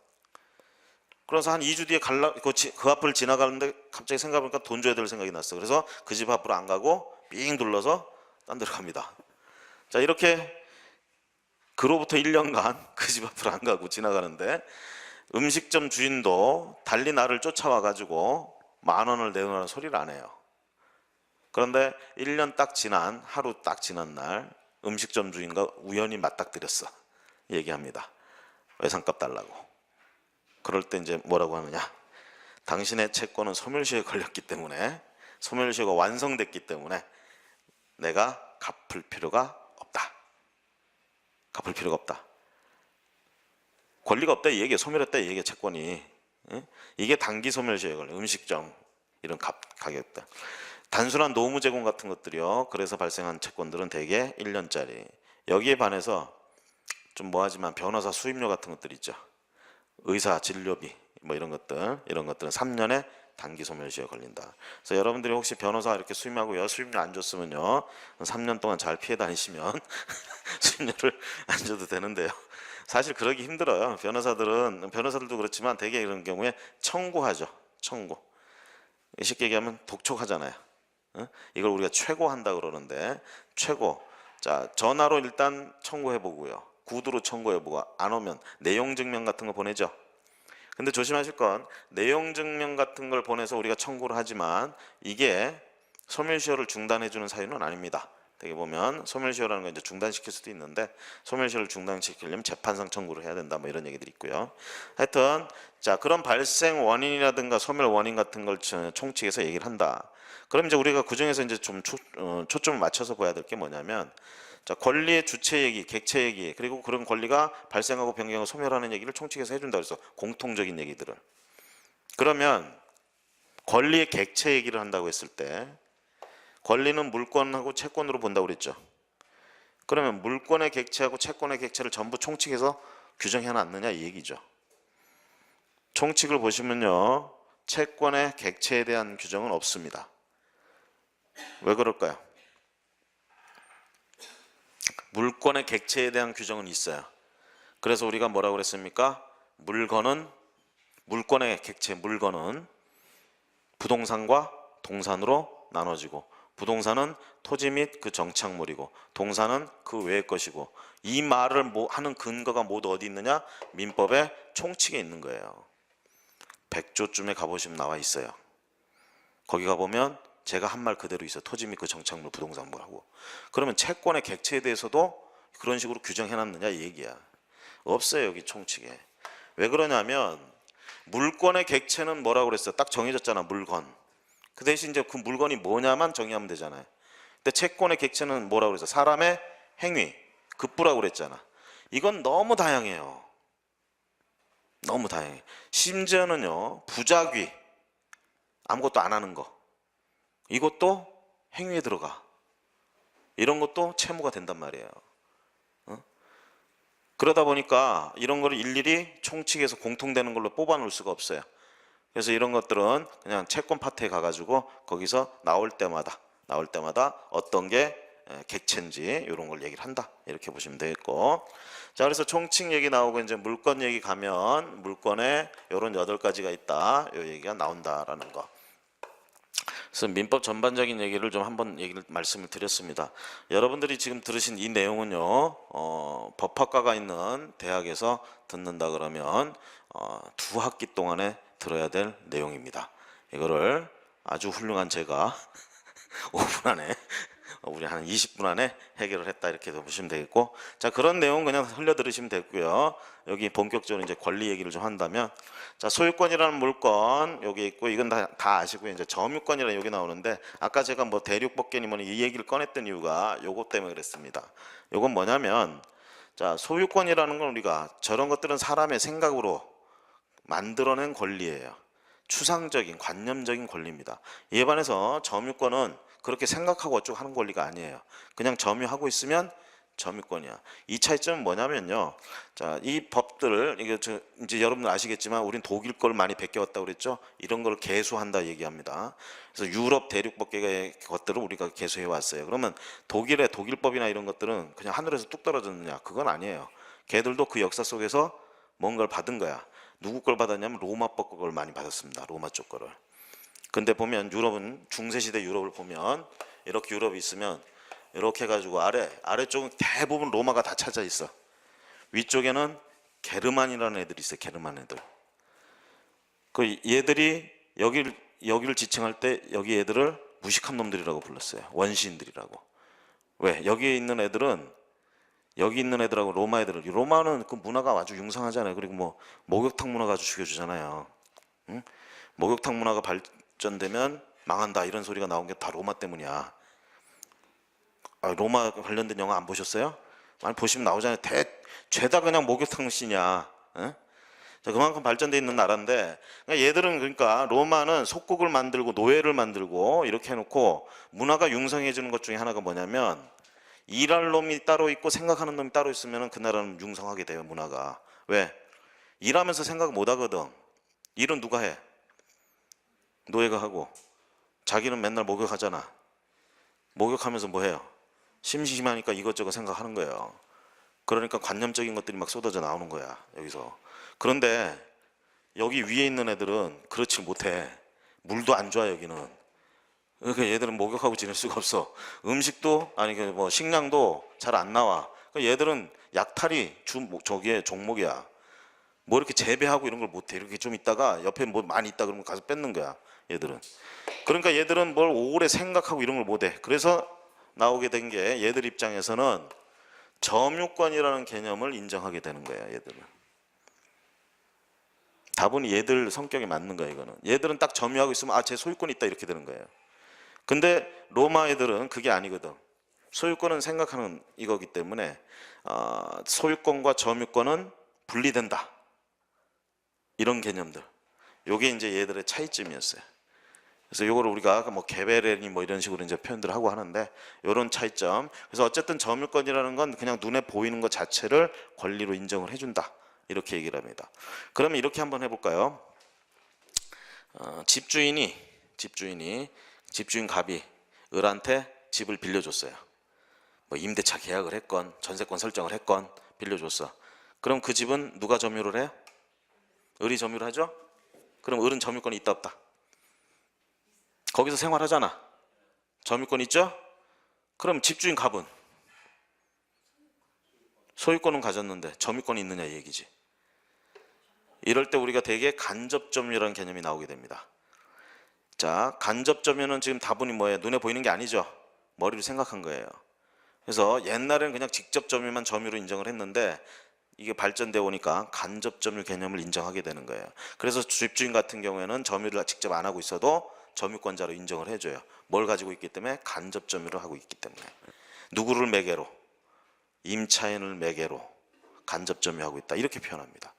그래서 한 2주 뒤에 그 앞을 지나가는데 갑자기 생각해보니까 돈 줘야 될 생각이 났어. 그래서 그 집 앞으로 안 가고 삥 둘러서 딴 데로 갑니다. 자, 이렇게 그로부터 1년간 그 집 앞으로 안 가고 지나가는데 음식점 주인도 달리 나를 쫓아와 가지고 10,000원을 내놓으라는 소리를 안 해요. 그런데 1년 딱 지난, 하루 딱 지난 날 음식점 주인과 우연히 맞닥뜨렸어. 얘기합니다. 외상값 달라고. 그럴 때 이제 뭐라고 하느냐, 당신의 채권은 소멸시효에 걸렸기 때문에, 소멸시효가 완성됐기 때문에 내가 갚을 필요가 없다. 갚을 필요가 없다. 권리가 없다 이 얘기야. 소멸했다 이 얘기야. 채권이. 이게 단기 소멸시효에 걸려. 음식점 이런 가격들. 단순한 노무 제공 같은 것들이요. 그래서 발생한 채권들은 대개 1년짜리. 여기에 반해서 좀 뭐하지만 변호사 수임료 같은 것들 있죠. 의사 진료비 뭐 이런 것들은 3년에 단기 소멸시효에 걸린다. 그래서 여러분들이 혹시 변호사 이렇게 수임하고 수임료 안 줬으면요 3년 동안 잘 피해 다니시면 수임료를 안 줘도 되는데요. 사실 그러기 힘들어요. 변호사들도 그렇지만 대개 이런 경우에 청구하죠. 청구. 쉽게 얘기하면 독촉하잖아요. 이걸 우리가 최고한다 그러는데, 최고. 자, 전화로 일단 청구해 보고요. 구두로 청구해보고 안 오면 내용 증명 같은 거 보내죠. 근데 조심하실 건 내용 증명 같은 걸 보내서 우리가 청구를 하지만 이게 소멸시효를 중단해주는 사유는 아닙니다. 되게 보면 소멸시효라는 건 이제 중단시킬 수도 있는데, 소멸시효를 중단시키려면 재판상 청구를 해야 된다 뭐 이런 얘기들이 있고요. 하여튼 자, 그런 발생 원인이라든가 소멸 원인 같은 걸 총칙에서 얘기를 한다. 그럼 이제 우리가 그 중에서 이제 좀 초점을 맞춰서 봐야 될 게 뭐냐면, 자, 권리의 주체 얘기, 객체 얘기, 그리고 그런 권리가 발생하고 변경하고 소멸하는 얘기를 총칙에서 해준다 그래서 공통적인 얘기들을. 그러면 권리의 객체 얘기를 한다고 했을 때 권리는 물권하고 채권으로 본다고 그랬죠. 그러면 물권의 객체하고 채권의 객체를 전부 총칙에서 규정해 놨느냐 이 얘기죠. 총칙을 보시면요, 채권의 객체에 대한 규정은 없습니다. 왜 그럴까요? 물권의 객체에 대한 규정은 있어요. 그래서 우리가 뭐라고 그랬습니까? 물권의 객체, 물건은 부동산과 동산으로 나눠지고, 부동산은 토지 및 그 정착물이고 동산은 그 외의 것이고, 이 말을 하는 근거가 모두 어디 있느냐? 민법의 총칙에 있는 거예요. 100조쯤에 가보시면 나와 있어요. 거기 가보면 제가 한 말 그대로 있어요. 토지 및 그 정착물, 부동산물하고. 그러면 채권의 객체에 대해서도 그런 식으로 규정해놨느냐 이 얘기야. 없어요, 여기 총칙에. 왜 그러냐면 물권의 객체는 뭐라고 그랬어요? 딱 정해졌잖아, 물건. 그 대신 이제 그 물건이 뭐냐만 정의하면 되잖아요. 근데 채권의 객체는 뭐라고 그랬어요? 사람의 행위, 급부라고 그랬잖아. 이건 너무 다양해요. 너무 다양해. 심지어는요, 부작위, 아무것도 안 하는 거, 이것도 행위에 들어가. 이런 것도 채무가 된단 말이에요. 그러다 보니까 이런 거를 일일이 총칙에서 공통되는 걸로 뽑아놓을 수가 없어요. 그래서 이런 것들은 그냥 채권 파트에 가가지고 거기서 나올 때마다 어떤 게 객체인지 이런 걸 얘기를 한다, 이렇게 보시면 되겠고. 자, 그래서 총칙 얘기 나오고 이제 물권 얘기 가면 물권에 이런 8가지가 있다, 이 얘기가 나온다라는 거. 그래서 민법 전반적인 얘기를 좀 한번 말씀을 드렸습니다. 여러분들이 지금 들으신 이 내용은요, 법학과가 있는 대학에서 듣는다 그러면 2학기 동안에 들어야 될 내용입니다. 이거를 아주 훌륭한 제가 5분 안에, 우리 한 20분 안에 해결을 했다, 이렇게 보시면 되겠고. 자, 그런 내용 그냥 흘려 들으시면 되고요. 여기 본격적으로 이제 권리 얘기를 좀 한다면, 자, 소유권이라는 물권 여기 있고, 이건 다 아시고요. 이제 점유권이라는 여기 나오는데, 아까 제가 뭐 대륙법계니 뭐니 이 얘기를 꺼냈던 이유가 요것 때문에 그랬습니다. 요건 뭐냐면, 자, 소유권이라는 건 우리가 저런 것들은 사람의 생각으로 만들어낸 권리예요. 추상적인 관념적인 권리입니다. 이에 반해서 점유권은 그렇게 생각하고 어쩌고 하는 권리가 아니에요. 그냥 점유하고 있으면 점유권이야. 이 차이점은 뭐냐면요, 자, 이 법들을 이제 여러분 아시겠지만 우린 독일 걸 많이 베껴왔다고 그랬죠. 이런 걸 개수한다 얘기합니다. 그래서 유럽 대륙법계의 것들을 우리가 개수해 왔어요. 그러면 독일법이나 이런 것들은 그냥 하늘에서 뚝 떨어졌느냐? 그건 아니에요. 걔들도 그 역사 속에서 뭔가를 받은 거야. 누구 걸 받았냐면 로마법 걸 많이 받았습니다. 로마 쪽 거를. 근데 보면 유럽은, 중세시대 유럽을 보면 이렇게 유럽이 있으면 이렇게 해가지고 아래쪽은 대부분 로마가 다 차져 있어. 위쪽에는 게르만이라는 애들이 있어요. 게르만 애들. 그 얘들이 여기를 지칭할 때 여기 애들을 무식한 놈들이라고 불렀어요. 원시인들이라고. 왜? 여기 있는 애들하고 로마 애들을, 로마는 그 문화가 아주 융성하잖아요. 그리고 뭐 목욕탕 문화가 아주 죽여주잖아요. 응? 목욕탕 문화가 발전되면 망한다, 이런 소리가 나온 게 다 로마 때문이야. 로마 관련된 영화 안 보셨어요? 많이 보시면 나오잖아요. 죄다 그냥 목욕탕 씬이야. 응? 자, 그만큼 발전돼 있는 나라인데, 그러니까 얘들은, 그러니까 로마는 속국을 만들고 노예를 만들고 이렇게 해놓고 문화가 융성해지는 것 중에 하나가 뭐냐면, 일할 놈이 따로 있고 생각하는 놈이 따로 있으면 그 나라는 융성하게 돼요, 문화가. 왜? 일하면서 생각 못 하거든. 일은 누가 해? 노예가 하고. 자기는 맨날 목욕하잖아. 목욕하면서 뭐 해요? 심심하니까 이것저것 생각하는 거예요. 그러니까 관념적인 것들이 막 쏟아져 나오는 거야, 여기서. 그런데 여기 위에 있는 애들은 그렇지 못해. 물도 안 좋아, 여기는. 그러니까 얘들은 목욕하고 지낼 수가 없어. 음식도, 아니 뭐 식량도 잘 안 나와. 그러니까 얘들은 약탈이 저기에 종목이야. 뭐 이렇게 재배하고 이런 걸 못해. 이렇게 좀 있다가 옆에 뭐 많이 있다 그러면 가서 뺏는 거야, 얘들은. 그러니까 얘들은 뭘 오래 생각하고 이런 걸 못해. 그래서 나오게 된 게, 얘들 입장에서는 점유권이라는 개념을 인정하게 되는 거야, 얘들은. 다분히 얘들 성격에 맞는 거야, 이거는. 얘들은 딱 점유하고 있으면 제 소유권이 있다, 이렇게 되는 거예요. 근데 로마 애들은 그게 아니거든. 소유권은 생각하는 이거기 때문에 소유권과 점유권은 분리된다, 이런 개념들. 요게 이제 얘들의 차이점이었어요. 그래서 요거를 우리가 뭐 개베레니 뭐 이런 식으로 이제 표현들을 하고 하는데, 요런 차이점. 그래서 어쨌든 점유권이라는 건 그냥 눈에 보이는 것 자체를 권리로 인정을 해준다, 이렇게 얘기를 합니다. 그러면 이렇게 한번 해볼까요? 집주인 갑이 을한테 집을 빌려줬어요. 뭐 임대차 계약을 했건 전세권 설정을 했건 빌려줬어. 그럼 그 집은 누가 점유를 해요? 을이 점유를 하죠? 그럼 을은 점유권이 있다 없다? 거기서 생활하잖아. 점유권 있죠? 그럼 집주인 갑은 소유권은 가졌는데 점유권이 있느냐 이 얘기지. 이럴 때 우리가 대개 간접점유라는 개념이 나오게 됩니다. 자, 간접점유는 지금 다분히 뭐예요? 눈에 보이는 게 아니죠. 머리로 생각한 거예요. 그래서 옛날에는 그냥 직접점유만 점유로 인정을 했는데 이게 발전되어 오니까 간접점유 개념을 인정하게 되는 거예요. 그래서 집주인 같은 경우에는 점유를 직접 안 하고 있어도 점유권자로 인정을 해줘요. 뭘 가지고 있기 때문에? 간접점유를 하고 있기 때문에. 누구를 매개로? 임차인을 매개로 간접점유하고 있다. 이렇게 표현합니다.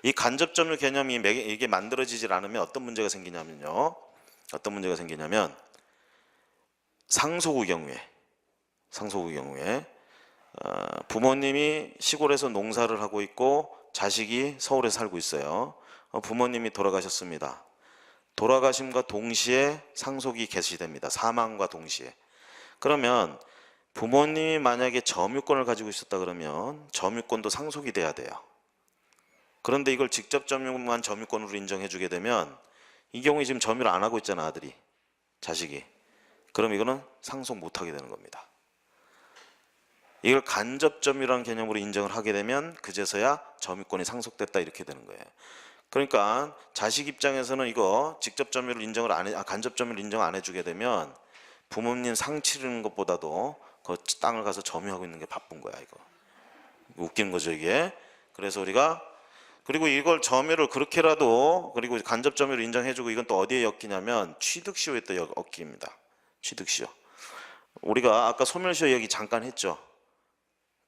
이 간접점유 개념이 이게 만들어지질 않으면 어떤 문제가 생기냐면요. 어떤 문제가 생기냐면 상속의 경우에 부모님이 시골에서 농사를 하고 있고 자식이 서울에 살고 있어요. 부모님이 돌아가셨습니다. 돌아가심과 동시에 상속이 개시됩니다. 사망과 동시에. 그러면 부모님이 만약에 점유권을 가지고 있었다 그러면 점유권도 상속이 돼야 돼요. 그런데 이걸 직접 점유만 점유권으로 인정해 주게 되면 이 경우에 지금 점유를 안 하고 있잖아, 아들이, 자식이. 그럼 이거는 상속 못 하게 되는 겁니다. 이걸 간접점유라는 개념으로 인정을 하게 되면 그제서야 점유권이 상속됐다 이렇게 되는 거예요. 그러니까 자식 입장에서는 이거 직접 점유를 인정을 안 해, 간접 점유를 인정 안 해주게 되면 부모님 상 치르는 것보다도 그 땅을 가서 점유하고 있는 게 바쁜 거야, 이거. 웃기는 거죠, 이게. 그래서 우리가 그리고 이걸 점유를 그렇게라도 그리고 간접 점유를 인정해주고 이건 또 어디에 엮이냐면 취득시효에 또 엮입니다. 취득시효. 우리가 아까 소멸시효 얘기 잠깐 했죠.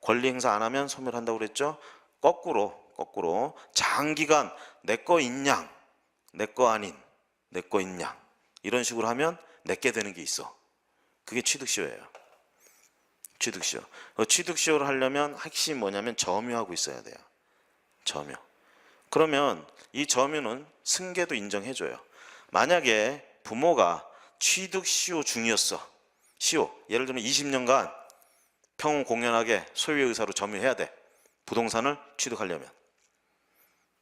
권리 행사 안 하면 소멸한다고 그랬죠. 거꾸로 장기간 내 거 있냐, 내 거 아닌, 내 거 있냐 이런 식으로 하면 내게 되는 게 있어. 그게 취득시효예요. 취득시효. 취득시효를 하려면 핵심이 뭐냐면 점유하고 있어야 돼요. 점유. 그러면 이 점유는 승계도 인정해줘요. 만약에 부모가 취득시효 중이었어. 시효. 예를 들면 20년간 평공연하게 소유의 의사로 점유해야 돼. 부동산을 취득하려면.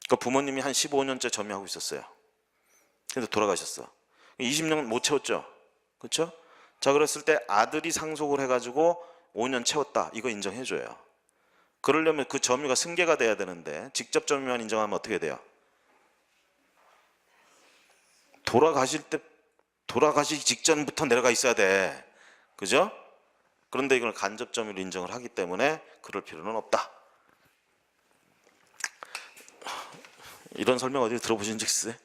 그러니까 부모님이 한 15년째 점유하고 있었어요. 근데 돌아가셨어. 20년 못 채웠죠. 그렇죠? 자, 그랬을 때 아들이 상속을 해가지고 5년 채웠다. 이거 인정해줘요. 그러려면 그 점유가 승계가 돼야 되는데 직접 점유만 인정하면 어떻게 돼요? 돌아가시기 직전부터 내려가 있어야 돼. 그죠? 그런데 이걸 간접 점유로 인정을 하기 때문에 그럴 필요는 없다. 이런 설명 어디 들어보신 적 있어요?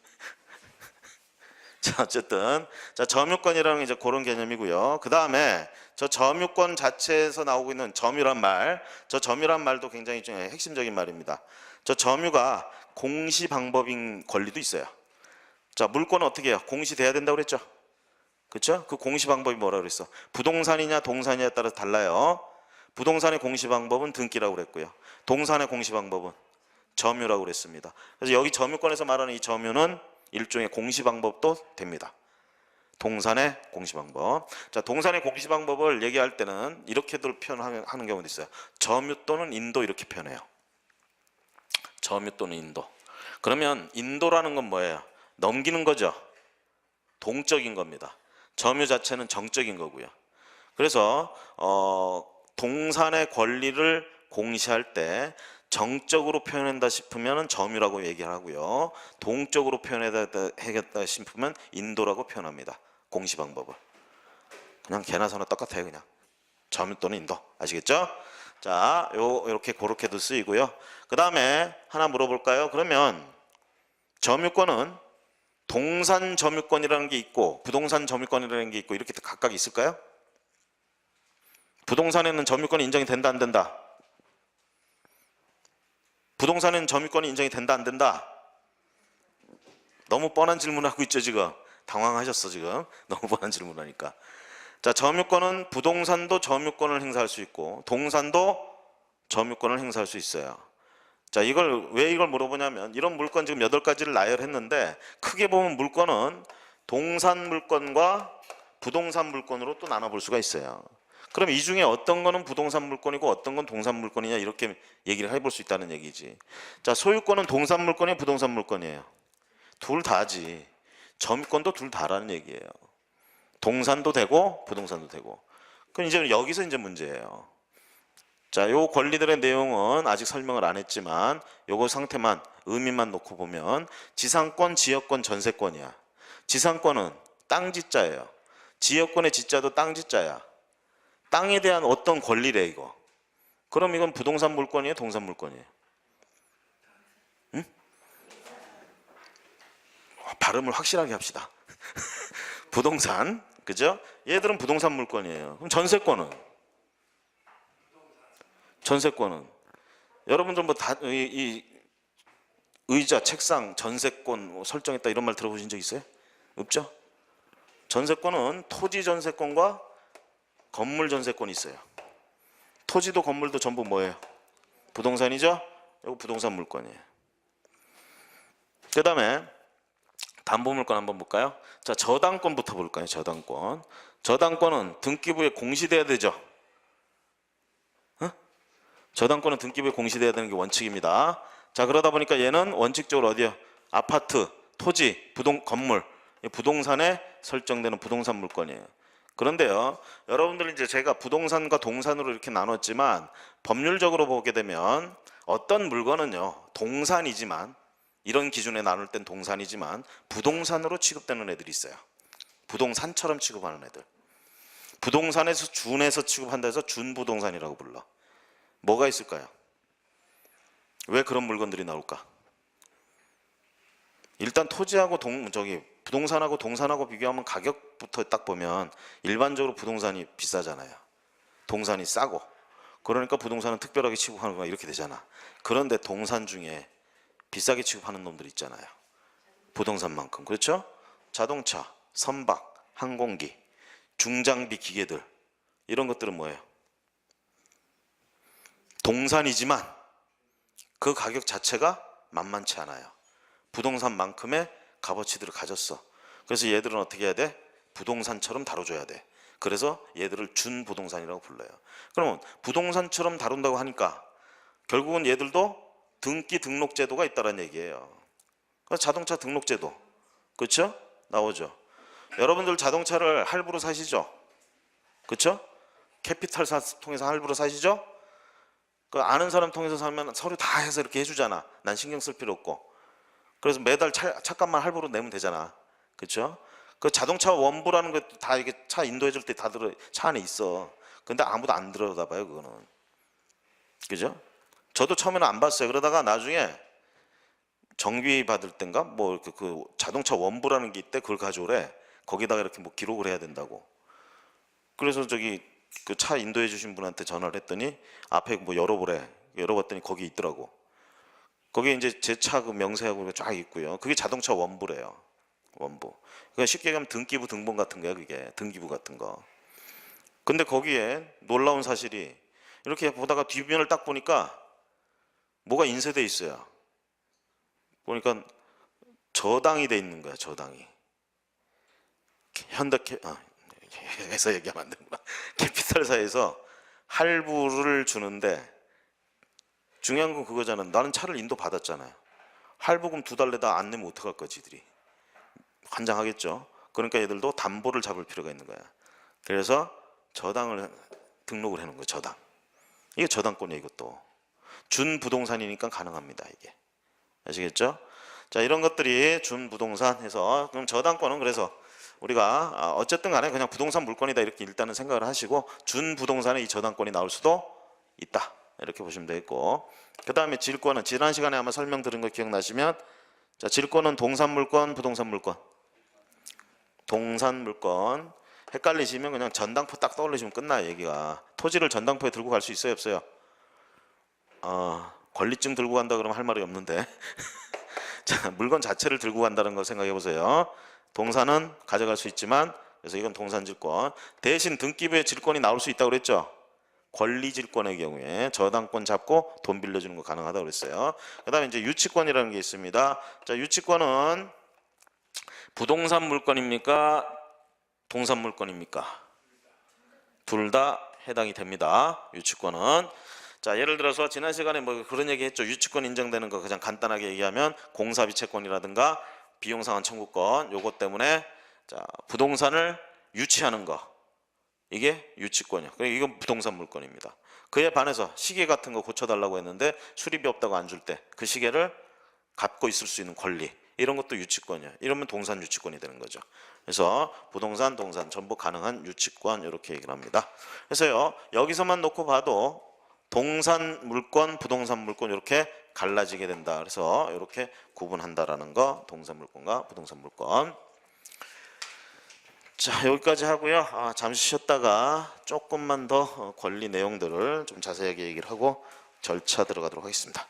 자, 어쨌든 자, 점유권이라는 게 이제 그런 개념이고요. 그 다음에 저 점유권 자체에서 나오고 있는 점유란 말, 저 점유란 말도 굉장히 좀 핵심적인 말입니다. 저 점유가 공시 방법인 권리도 있어요. 자, 물권은 어떻게 해요? 공시돼야 된다고 그랬죠? 그렇죠? 그 공시 방법이 뭐라고 그랬어? 부동산이냐 동산이냐에 따라서 달라요. 부동산의 공시 방법은 등기라고 그랬고요. 동산의 공시 방법은 점유라고 그랬습니다. 그래서 여기 점유권에서 말하는 이 점유는 일종의 공시 방법도 됩니다. 동산의 공시 방법. 자, 동산의 공시 방법을 얘기할 때는 이렇게도 표현하는 경우도 있어요. 점유 또는 인도 이렇게 표현해요. 점유 또는 인도. 그러면 인도라는 건 뭐예요? 넘기는 거죠. 동적인 겁니다. 점유 자체는 정적인 거고요. 그래서 동산의 권리를 공시할 때 정적으로 표현한다 싶으면 점유라고 얘기를 하고요. 동적으로 표현하겠다 싶으면 인도라고 표현합니다. 공시 방법을. 그냥 개나 소나 똑같아요. 그냥 점유 또는 인도. 아시겠죠? 자, 요렇게 그렇게도 쓰이고요. 그 다음에 하나 물어볼까요? 그러면 점유권은 동산 점유권이라는 게 있고 부동산 점유권이라는 게 있고 이렇게 각각 있을까요? 부동산에는 점유권이 인정이 된다 안 된다? 부동산에는 점유권이 인정이 된다 안 된다? 너무 뻔한 질문을 하고 있죠 지금. 당황하셨어 지금. 너무 뻔한 질문을 하니까. 자, 점유권은 부동산도 점유권을 행사할 수 있고 동산도 점유권을 행사할 수 있어요. 자, 왜 이걸 물어보냐면 이런 물건 지금 8가지를 나열했는데 크게 보면 물건은 동산 물건과 부동산 물건으로 또 나눠볼 수가 있어요. 그럼 이 중에 어떤 거는 부동산 물건이고 어떤 건 동산 물건이냐 이렇게 얘기를 해볼 수 있다는 얘기지. 자, 소유권은 동산 물건이에요, 부동산 물건이에요? 둘 다지. 점유권도 둘 다라는 얘기예요. 동산도 되고 부동산도 되고. 그럼 이제 여기서 이제 문제예요. 자, 요 권리들의 내용은 아직 설명을 안 했지만 요거 상태만 의미만 놓고 보면 지상권, 지역권, 전세권이야. 지상권은 땅지자예요. 지역권의 지자도 땅지자야. 땅에 대한 어떤 권리래 이거. 그럼 이건 부동산 물건이에요, 동산 물건이에요? 응? 발음을 확실하게 합시다. 부동산, 그죠? 얘들은 부동산 물건이에요. 그럼 전세권은? 전세권은 여러분들 뭐 다 이 의자, 책상, 전세권 뭐 설정했다 이런 말 들어보신 적 있어요? 없죠? 전세권은 토지 전세권과 건물 전세권이 있어요. 토지도 건물도 전부 뭐예요? 부동산이죠? 이거 부동산 물건이에요. 그 다음에 담보물건 한번 볼까요? 자, 저당권부터 볼까요? 저당권. 저당권은 등기부에 공시돼야 되죠? 저당권은 등기부에 공시돼야 되는 게 원칙입니다. 자, 그러다 보니까 얘는 원칙적으로 어디요? 아파트, 토지, 건물, 부동산에 설정되는 부동산 물건이에요. 그런데요, 여러분들 이제 제가 부동산과 동산으로 이렇게 나눴지만 법률적으로 보게 되면 어떤 물건은요, 동산이지만 이런 기준에 나눌 땐 동산이지만 부동산으로 취급되는 애들이 있어요. 부동산처럼 취급하는 애들. 부동산에서 준해서 취급한다 해서 준부동산이라고 불러. 뭐가 있을까요? 왜 그런 물건들이 나올까? 일단 토지하고 부동산하고 동산하고 비교하면 가격부터 딱 보면 일반적으로 부동산이 비싸잖아요. 동산이 싸고. 그러니까 부동산은 특별하게 취급하는 거야 이렇게 되잖아. 그런데 동산 중에 비싸게 취급하는 놈들 있잖아요. 부동산만큼. 그렇죠? 자동차, 선박, 항공기, 중장비 기계들 이런 것들은 뭐예요? 동산이지만 그 가격 자체가 만만치 않아요. 부동산만큼의 값어치들을 가졌어. 그래서 얘들은 어떻게 해야 돼? 부동산처럼 다뤄줘야 돼. 그래서 얘들을 준부동산이라고 불러요. 그러면 부동산처럼 다룬다고 하니까 결국은 얘들도 등기 등록제도가 있다는 얘기예요. 자동차 등록제도, 그렇죠? 나오죠. 여러분들 자동차를 할부로 사시죠? 그렇죠? 캐피탈 통해서 할부로 사시죠? 그 아는 사람 통해서 사면 서류 다 해서 이렇게 해주잖아. 난 신경 쓸 필요 없고. 그래서 매달 차값만 할부로 내면 되잖아. 그렇죠? 그 자동차 원부라는 것도 다 이게 차 인도해줄 때 다 차 안에 있어. 근데 아무도 안 들여다봐요 그거는. 그죠? 저도 처음에는 안 봤어요. 그러다가 나중에 정비 받을 땐가 뭐 이렇게 그 자동차 원부라는 게 있대. 그걸 가져오래. 거기다가 이렇게 뭐 기록을 해야 된다고. 그래서 저기 그 차 인도해 주신 분한테 전화를 했더니 앞에 뭐 열어보래. 열어봤더니 거기 있더라고. 거기에 이제 제 차 그 명세하고 쫙 있고요. 그게 자동차 원부래요. 원부. 그러니까 쉽게 얘기하면 등기부 등본 같은 거야. 그게 등기부 같은 거. 근데 거기에 놀라운 사실이 이렇게 보다가 뒷면을 딱 보니까 뭐가 인쇄돼 있어요. 보니까 저당이 돼 있는 거야. 저당이. 해서 얘기하면 안 되는구나. 캐피탈사에서 할부를 주는데 중요한 건 그거잖아. 나는 차를 인도 받았잖아요. 할부금 2달 내다 안 내면 어떡할 거야 지들이. 환장하겠죠. 그러니까 얘들도 담보를 잡을 필요가 있는 거야. 그래서 저당을 등록을 해놓은 거예요. 저당. 이게 저당권이에요. 이것도 준부동산이니까 가능합니다. 이게 아시겠죠? 자, 이런 것들이 준부동산 해서 그럼 저당권은 그래서 우리가 어쨌든 간에 그냥 부동산 물건이다 이렇게 일단은 생각을 하시고 준부동산에 이 저당권이 나올 수도 있다 이렇게 보시면 되겠고, 그 다음에 질권은 지난 시간에 아마 설명 들은 거 기억나시면, 자, 질권은 동산 물건, 부동산 물건. 동산 물건. 헷갈리시면 그냥 전당포 딱 떠올리시면 끝나요. 얘기가. 토지를 전당포에 들고 갈 수 있어요, 없어요? 권리증 들고 간다 그러면 할 말이 없는데 자, 물건 자체를 들고 간다는 걸 생각해 보세요. 동산은 가져갈 수 있지만, 그래서 이건 동산질권. 대신 등기부에 질권이 나올 수 있다고 그랬죠. 권리질권의 경우에 저당권 잡고 돈 빌려주는 거 가능하다고 그랬어요. 그 다음에 이제 유치권이라는 게 있습니다. 자, 유치권은 부동산 물건입니까? 동산 물건입니까? 둘 다 해당이 됩니다. 유치권은. 자, 예를 들어서 지난 시간에 뭐 그런 얘기 했죠. 유치권 인정되는 거 그냥 간단하게 얘기하면 공사비 채권이라든가 비용상환 청구권 요것 때문에 자, 부동산을 유치하는 거 이게 유치권이야. 그러니까 이건 부동산 물건입니다. 그에 반해서 시계 같은 거 고쳐달라고 했는데 수리비 없다고 안 줄 때 그 시계를 갖고 있을 수 있는 권리 이런 것도 유치권이야. 이러면 동산 유치권이 되는 거죠. 그래서 부동산, 동산 전부 가능한 유치권 이렇게 얘기를 합니다. 그래서요 여기서만 놓고 봐도 동산 물권, 부동산 물권 이렇게 갈라지게 된다. 그래서 이렇게 구분한다라는 거 동산 물권과 부동산 물권. 자, 여기까지 하고요. 잠시 쉬었다가 조금만 더 권리 내용들을 좀 자세하게 얘기를 하고 절차 들어가도록 하겠습니다.